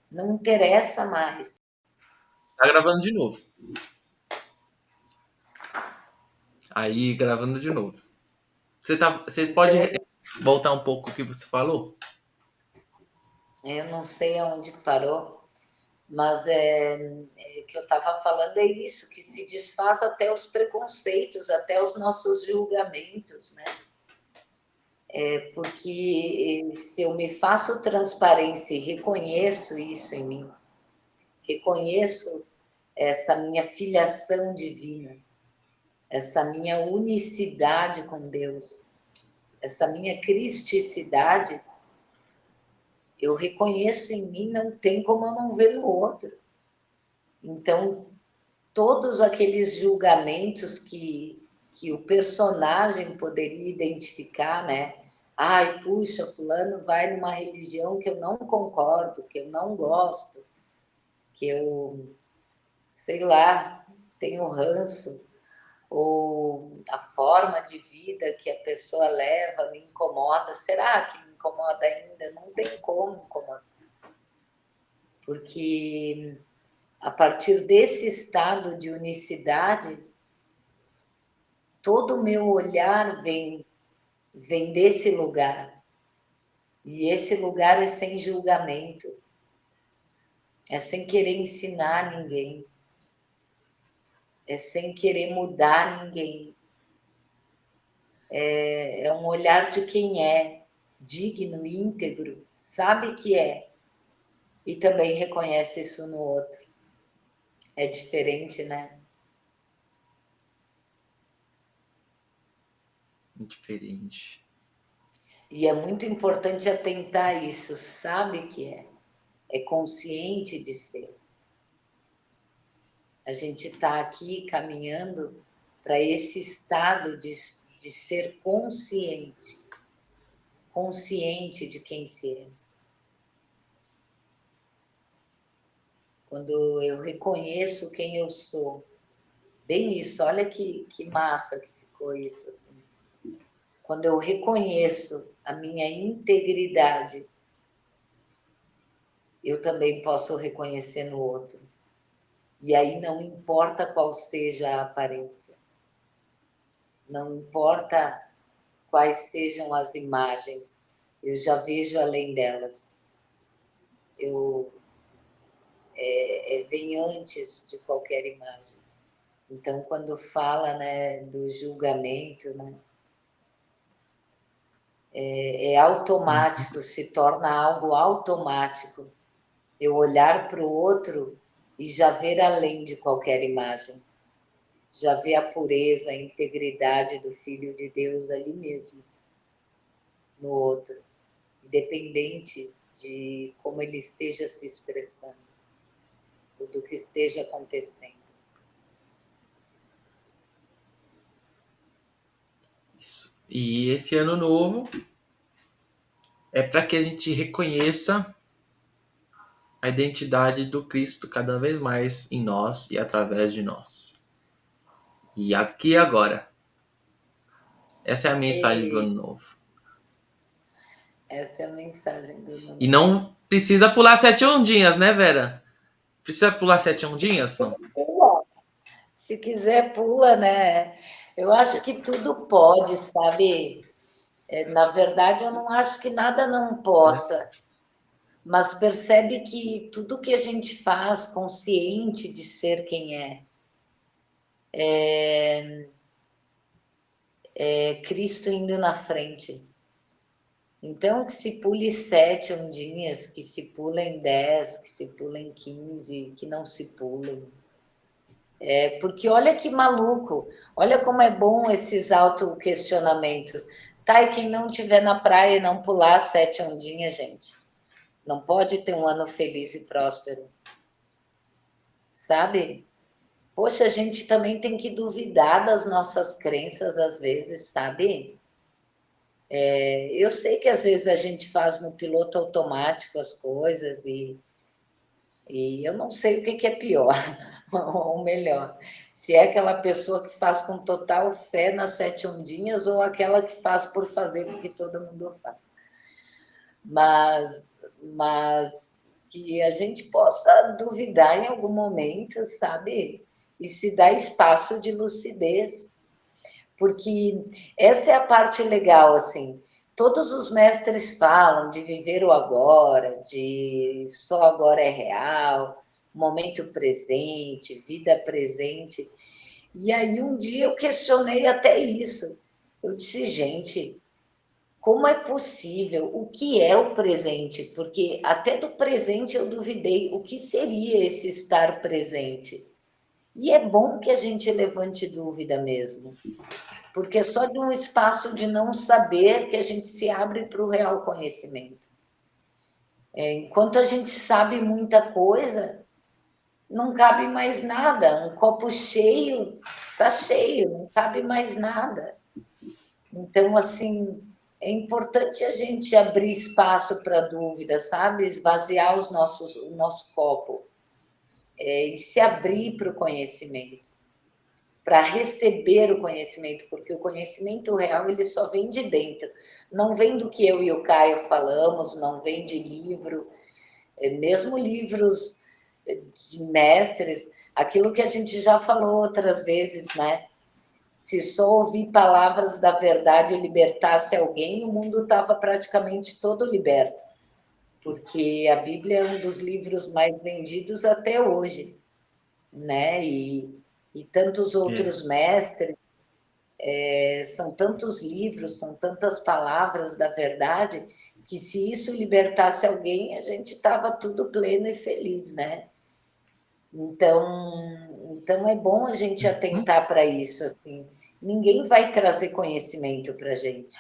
Não interessa mais. Tá gravando de novo. Aí, gravando de novo. Você pode Então, voltar um pouco o que você falou? eu não sei aonde parou, mas que eu estava falando é isso, que se desfaz até os preconceitos, até os nossos julgamentos, né? Porque se eu me faço transparência e reconheço isso em mim, reconheço essa minha filiação divina, essa minha unicidade com Deus, essa minha cristicidade, eu reconheço em mim, não tem como eu não ver no outro. Então, todos aqueles julgamentos que o personagem poderia identificar, né? Ai, puxa, fulano vai numa religião que eu não concordo, que eu não gosto, que eu, sei lá, tenho ranço, ou a forma de vida que a pessoa leva me incomoda. Será que me incomoda ainda? Não tem como incomodar, porque a partir desse estado de unicidade, todo o meu olhar vem desse lugar. E esse lugar é sem julgamento, é sem querer ensinar ninguém, é sem querer mudar ninguém. É um olhar de quem é digno, íntegro, sabe que é e também reconhece isso no outro. É diferente, né? Diferente. E é muito importante atentar isso, sabe que é consciente de ser. A gente está aqui caminhando para esse estado de ser consciente, consciente de quem se é. Quando eu reconheço quem eu sou, bem isso, olha que massa que ficou isso assim. Quando eu reconheço a minha integridade, eu também posso reconhecer no outro. E aí não importa qual seja a aparência, não importa quais sejam as imagens, eu já vejo além delas. Eu vem antes de qualquer imagem. Então, quando fala, né, do julgamento, né, é automático, se torna algo automático. Eu olhar para o outro e já ver além de qualquer imagem, já ver a pureza, a integridade do Filho de Deus ali mesmo, no outro, independente de como ele esteja se expressando, ou do que esteja acontecendo. Isso. E esse ano novo é para que a gente reconheça a identidade do Cristo cada vez mais em nós e através de nós. E aqui e agora. Essa é a mensagem do E ano novo. essa é a mensagem do ano E novo. não precisa pular 7 ondinhas, né, Vera? Precisa pular sete Se ondinhas? Não. pula, se quiser, pula, né? Eu acho que tudo pode, sabe? Na verdade, eu não acho que nada não É. possa, mas percebe que tudo que a gente faz, consciente de ser quem é Cristo indo na frente. Então, que se pule 7 ondinhas, que se pulem 10, que se pulem 15, que não se pulem. Porque olha que maluco, olha como é bom esses autoquestionamentos. Tá, e quem não estiver na praia e não pular 7 ondinhas, gente, não pode ter um ano feliz e próspero, sabe? Poxa, a gente também tem que duvidar das nossas crenças às vezes, sabe? Eu sei que às vezes a gente faz no piloto automático as coisas e eu não sei o que é pior, ou melhor, se é aquela pessoa que faz com total fé nas 7 ondinhas ou aquela que faz por fazer porque todo mundo faz. Mas que a gente possa duvidar em algum momento, sabe? E se dar espaço de lucidez, porque essa é a parte legal, assim. Todos os mestres falam de viver o agora, de só agora é real, momento presente, vida presente. E aí um dia eu questionei até isso. Eu disse, gente, como é possível? O que é o presente? Porque até do presente eu duvidei. O que seria esse estar presente? E é bom que a gente levante dúvida mesmo, porque é só de um espaço de não saber que a gente se abre para o real conhecimento. Enquanto a gente sabe muita coisa, não cabe mais nada. Um copo cheio está cheio, não cabe mais nada. Então, assim, é importante a gente abrir espaço para dúvida, sabe? Esvaziar o nosso copo, e se abrir para o conhecimento, para receber o conhecimento, porque o conhecimento real ele só vem de dentro, não vem do que eu e o Caio falamos, não vem de livro, mesmo livros de mestres, aquilo que a gente já falou outras vezes, né? Se só ouvir palavras da verdade libertasse alguém, o mundo estava praticamente todo liberto, porque a Bíblia é um dos livros mais vendidos até hoje, né? E tantos É. outros mestres, são tantos livros, são tantas palavras da verdade, que se isso libertasse alguém, a gente estava tudo pleno e feliz, né? Então é bom a gente Uhum. atentar para isso, assim. Ninguém vai trazer conhecimento para a gente.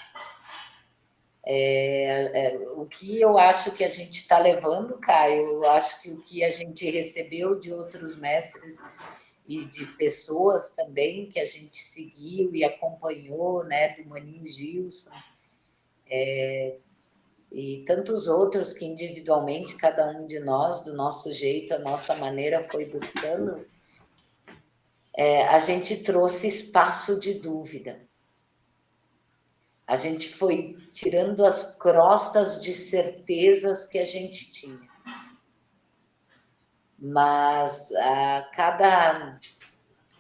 O que eu acho que a gente está levando, Caio, eu acho que o que a gente recebeu de outros mestres e de pessoas também que a gente seguiu e acompanhou, né, do Maninho Gilson, e tantos outros que individualmente, cada um de nós, do nosso jeito, a nossa maneira, foi buscando, a gente trouxe espaço de dúvida. A gente foi tirando as crostas de certezas que a gente tinha. mas cada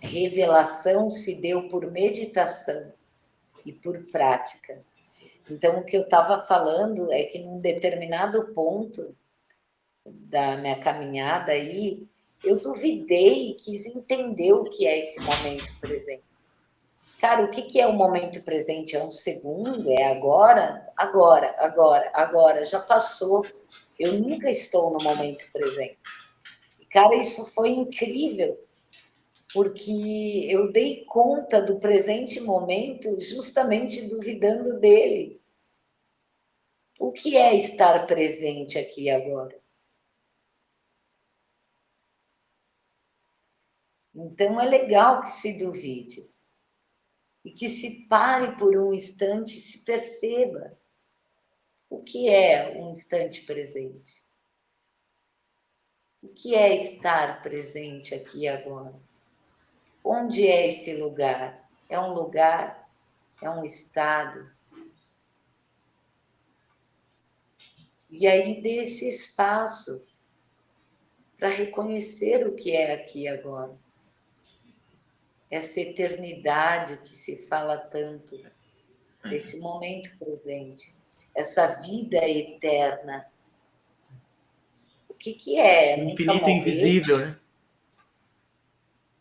revelação se deu por meditação e por prática. Então, o que eu estava falando é que num determinado ponto da minha caminhada aí, eu duvidei e quis entender o que é esse momento presente. Cara, o que que é o momento presente? É um segundo? É agora? Agora, agora, agora. Já passou. Eu nunca estou no momento presente. E, cara, isso foi incrível, porque eu dei conta do presente momento justamente duvidando dele. O que é estar presente aqui e agora? Então é legal que se duvide e que se pare por um instante e se perceba o que é um instante presente. O que é estar presente aqui e agora? Onde é esse lugar? É um lugar? É um estado? E aí dê esse espaço para reconhecer o que é aqui e agora. Essa eternidade que se fala tanto, desse momento presente, essa vida eterna. O que que é? Nunca Infinito e morrer? invisível, né?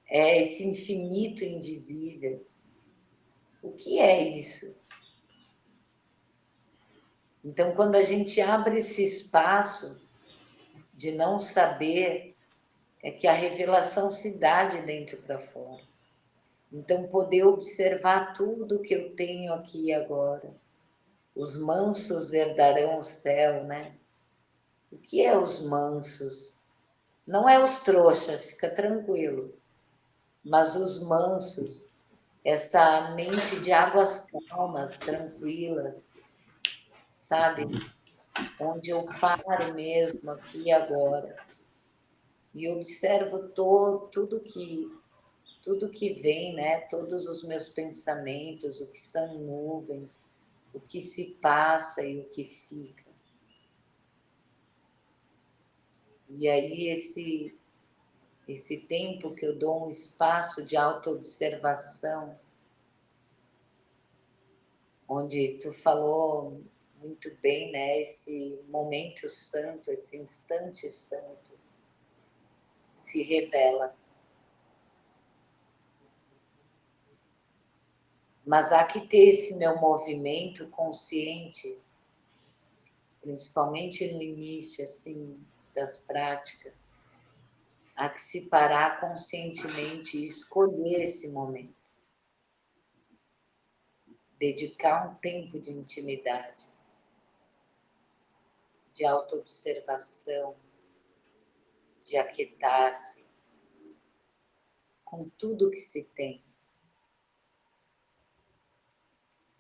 É esse infinito invisível. O que é isso? Então, quando a gente abre esse espaço de não saber, é que a revelação se dá de dentro para fora. Então, poder observar tudo que eu tenho aqui e agora. Os mansos herdarão o céu, né? O que é os mansos? Não é os trouxa, fica tranquilo. Mas os mansos, essa mente de águas calmas, tranquilas, sabe? Onde eu paro mesmo aqui e agora e observo tudo que vem, né? Todos os meus pensamentos, o que são nuvens, o que se passa e o que fica. E aí esse tempo que eu dou um espaço de autoobservação, onde tu falou muito bem, né? Esse momento santo, esse instante santo se revela. Mas há que ter esse meu movimento consciente, principalmente no início, assim, das práticas. Há que se parar conscientemente e escolher esse momento. Dedicar um tempo de intimidade, de autoobservação, de aquietar-se com tudo que se tem,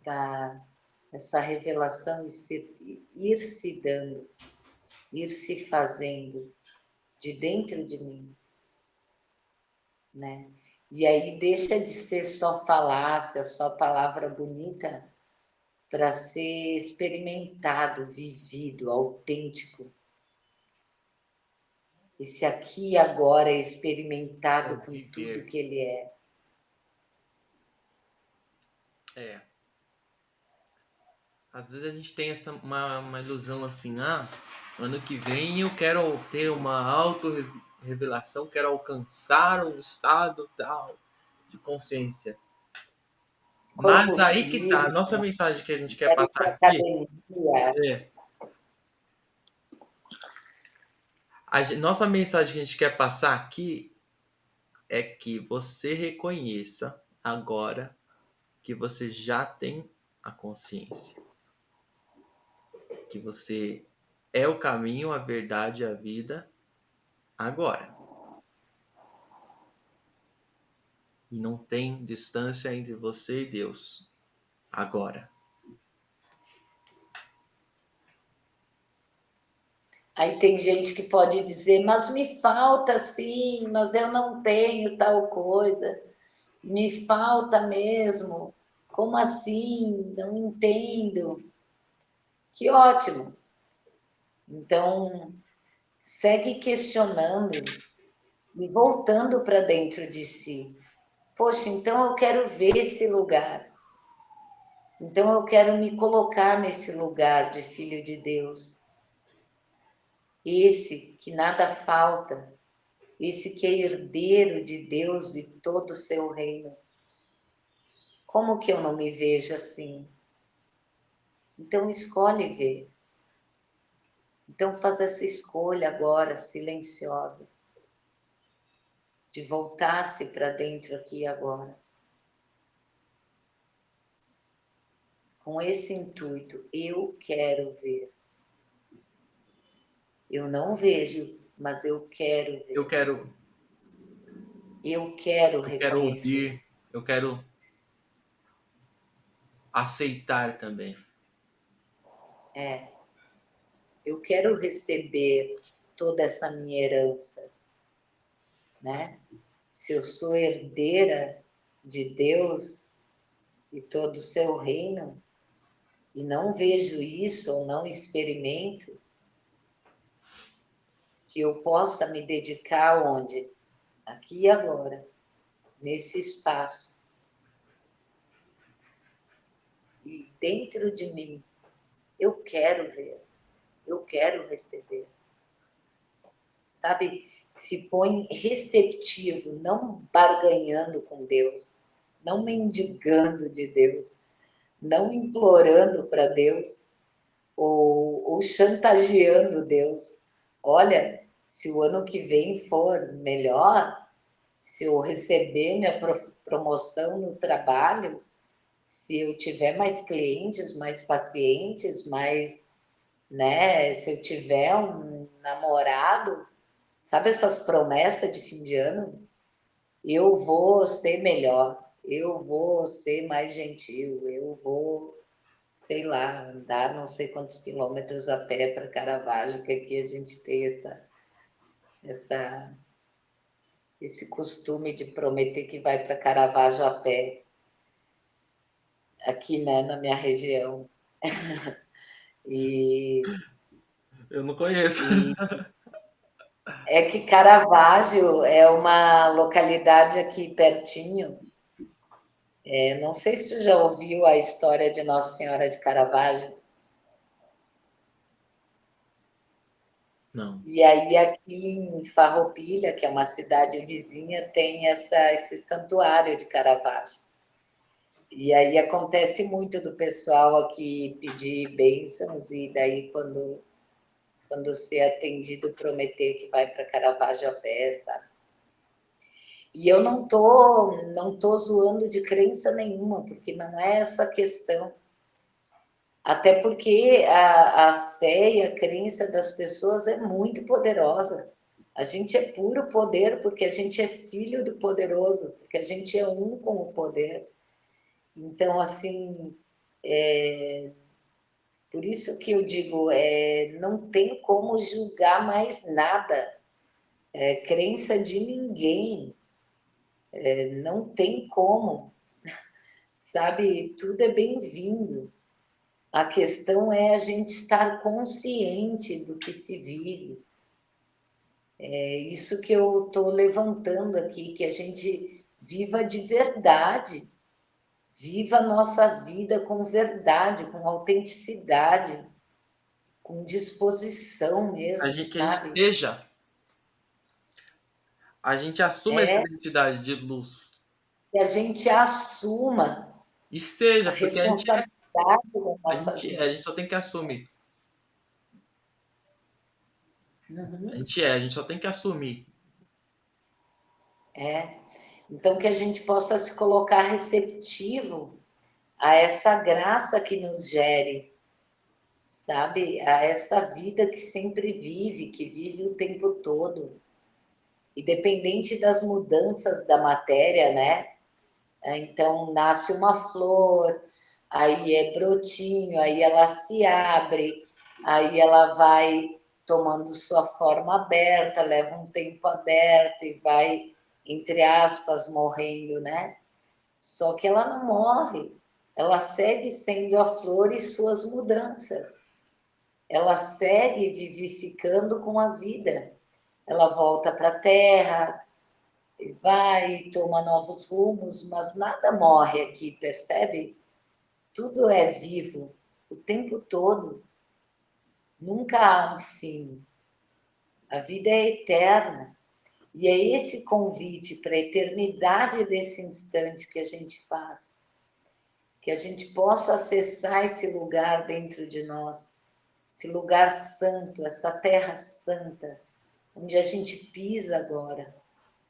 para essa revelação ir se dando, ir se fazendo de dentro de mim, né? E aí deixa de ser só falácia, só palavra bonita, para ser experimentado, vivido, autêntico. Esse aqui e agora é É o experimentado com tudo viver. que ele é. É. Às vezes a gente tem uma ilusão assim, ano que vem eu quero ter uma auto-revelação, quero alcançar um estado tal de consciência. Mas Corpo aí que tá, a nossa físico, mensagem que a gente quer quero ir passar para aqui academia. é nossa mensagem que a gente quer passar aqui é que você reconheça agora que você já tem a consciência, que você é o caminho, a verdade e a vida agora. E não tem distância entre você e Deus agora. Aí tem gente que pode dizer, mas me falta sim, mas eu não tenho tal coisa. Me falta mesmo. Como assim? Não entendo. Que ótimo. Então, segue questionando, e voltando para dentro de si. Poxa, então eu quero ver esse lugar. Então eu quero me colocar nesse lugar de filho de Deus. Esse que nada falta, esse que é herdeiro de Deus e todo o seu reino. Como que eu não me vejo assim? Então escolhe ver. Então faz essa escolha agora, silenciosa, de voltar-se para dentro aqui e agora. Com esse intuito, eu quero ver. Eu não vejo, mas eu quero Eu ver. quero, Eu quero eu quero reconhecer. ouvir, eu quero aceitar também. É, eu quero receber toda essa minha herança, né? Se eu sou herdeira de Deus e todo o seu reino e não vejo isso ou não experimento, que eu possa me dedicar onde? Aqui e agora, nesse espaço. E dentro de mim, eu quero ver, eu quero receber. Sabe? Se põe receptivo, não barganhando com Deus, não mendigando de Deus, não implorando para Deus ou chantageando Deus. Olha, se o ano que vem for melhor, se eu receber minha promoção no trabalho, se eu tiver mais clientes, mais pacientes, mais, né, se eu tiver um namorado, sabe essas promessas de fim de ano? Eu vou ser melhor, eu vou ser mais gentil, eu vou, sei lá, andar não sei quantos quilômetros a pé para Caravaggio, que aqui a gente tem essa, esse costume de prometer que vai para Caravaggio a pé, aqui, né, na minha região. E, Eu não conheço. e é que Caravaggio é uma localidade aqui pertinho. Não sei se tu já ouviu a história de Nossa Senhora de Caravaggio. Não. E aí aqui em Farroupilha, que é uma cidade vizinha, tem esse santuário de Caravaggio. E aí acontece muito do pessoal aqui pedir bênçãos e daí quando ser atendido prometer que vai para Caravaggio a pé, sabe? E eu não tô zoando de crença nenhuma, porque não é essa a questão. Até porque a fé e a crença das pessoas é muito poderosa. A gente é puro poder porque a gente é filho do poderoso, porque a gente é um com o poder. Então, assim, por isso que eu digo, não tem como julgar mais nada, crença de ninguém, não tem como, sabe? Tudo é bem-vindo. A questão é a gente estar consciente do que se vive. É isso que eu estou levantando aqui, que a gente viva de verdade, viva a nossa vida com verdade, com autenticidade, com disposição mesmo, Que a gente sabe? seja, a gente assuma essa É identidade de luz. que a gente assuma E a seja, porque responsabilidade da nossa a vida. gente só tem que assumir. Uhum. A gente só tem que assumir. É. Então, que a gente possa se colocar receptivo a essa graça que nos gere, sabe? A essa vida que sempre vive, que vive o tempo todo. Independente das mudanças da matéria, né? Então, nasce uma flor, aí é brotinho, aí ela se abre, aí ela vai tomando sua forma aberta, leva um tempo aberto e vai, entre aspas, morrendo, né? Só que ela não morre, ela segue sendo a flor e suas mudanças. Ela segue vivificando com a vida. Ela volta para a terra, Ele vai e toma novos rumos, mas nada morre aqui, percebe? Tudo é vivo o tempo todo, nunca há um fim. A vida é eterna. E é esse convite para a eternidade desse instante que a gente faz, que a gente possa acessar esse lugar dentro de nós, esse lugar santo, essa terra santa, onde a gente pisa agora.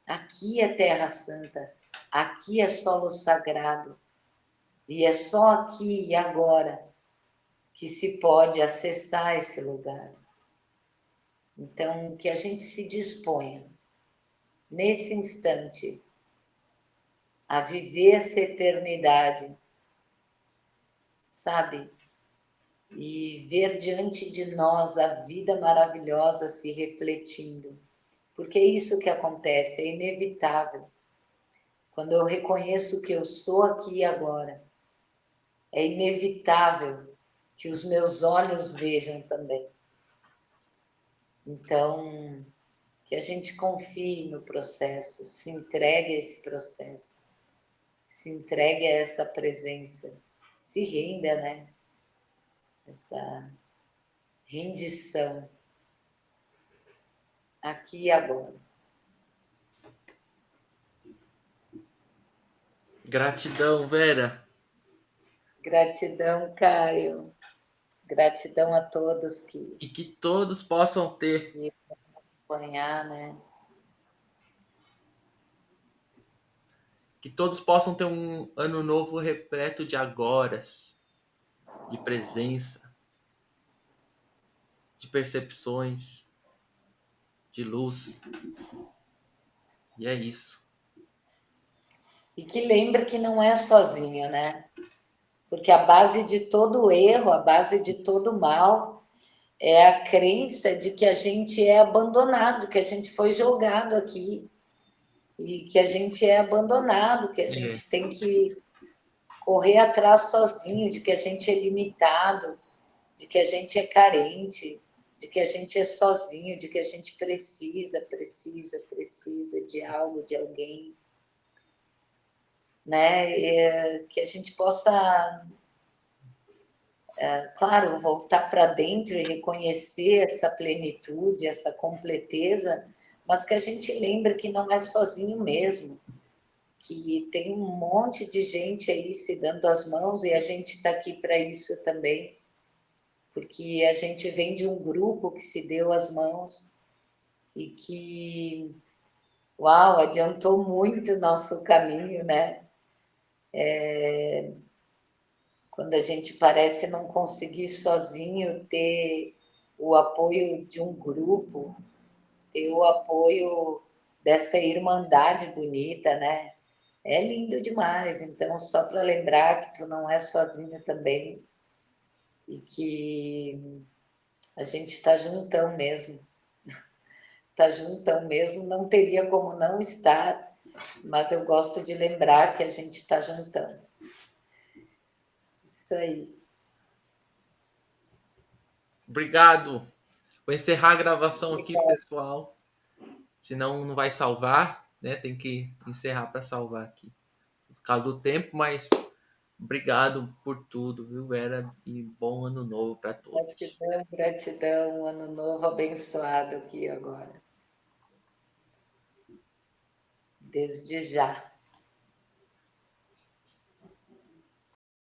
Aqui é terra santa, aqui é solo sagrado, e é só aqui e agora que se pode acessar esse lugar. Então, que a gente se disponha, nesse instante, a viver essa eternidade, sabe? E ver diante de nós a vida maravilhosa se refletindo. Porque é isso que acontece, é inevitável. Quando eu reconheço que eu sou aqui e agora, é inevitável que os meus olhos vejam também. Então, que a gente confie no processo, se entregue a esse processo, se entregue a essa presença, se renda, né? Essa rendição aqui e agora. Gratidão, Vera. Gratidão, Caio. Gratidão a todos que E que todos possam ter, me acompanhar, né? que todos possam ter um ano novo repleto de agoras, de presença, de percepções, de luz. E é isso. E que lembre que não é sozinho, né? Porque a base de todo erro, a base de todo mal, é a crença de que a gente é abandonado, que a gente foi jogado aqui e que a gente é abandonado, que a É. gente tem que correr atrás sozinho, de que a gente é limitado, de que a gente é carente, de que a gente é sozinho, de que a gente precisa de algo, de alguém, né? E, que a gente possa, claro, voltar para dentro e reconhecer essa plenitude, essa completeza, mas que a gente lembre que não é sozinho mesmo, que tem um monte de gente aí se dando as mãos e a gente está aqui para isso também, porque a gente vem de um grupo que se deu as mãos e que, uau, adiantou muito o nosso caminho, né? Quando a gente parece não conseguir sozinho ter o apoio de um grupo, ter o apoio dessa irmandade bonita, né? É lindo demais. Então, só para lembrar que tu não é sozinho também e que a gente está juntão mesmo. Está juntão mesmo, não teria como não estar, mas eu gosto de lembrar que a gente está juntão. Isso aí. Obrigado. Vou encerrar a gravação aqui, Obrigada. pessoal. Senão não vai salvar, né? Tem que encerrar para salvar aqui. Por causa do tempo, mas obrigado por tudo, viu, Vera? E bom ano novo para todos. Gratidão, gratidão. Um ano novo abençoado aqui agora. Desde já.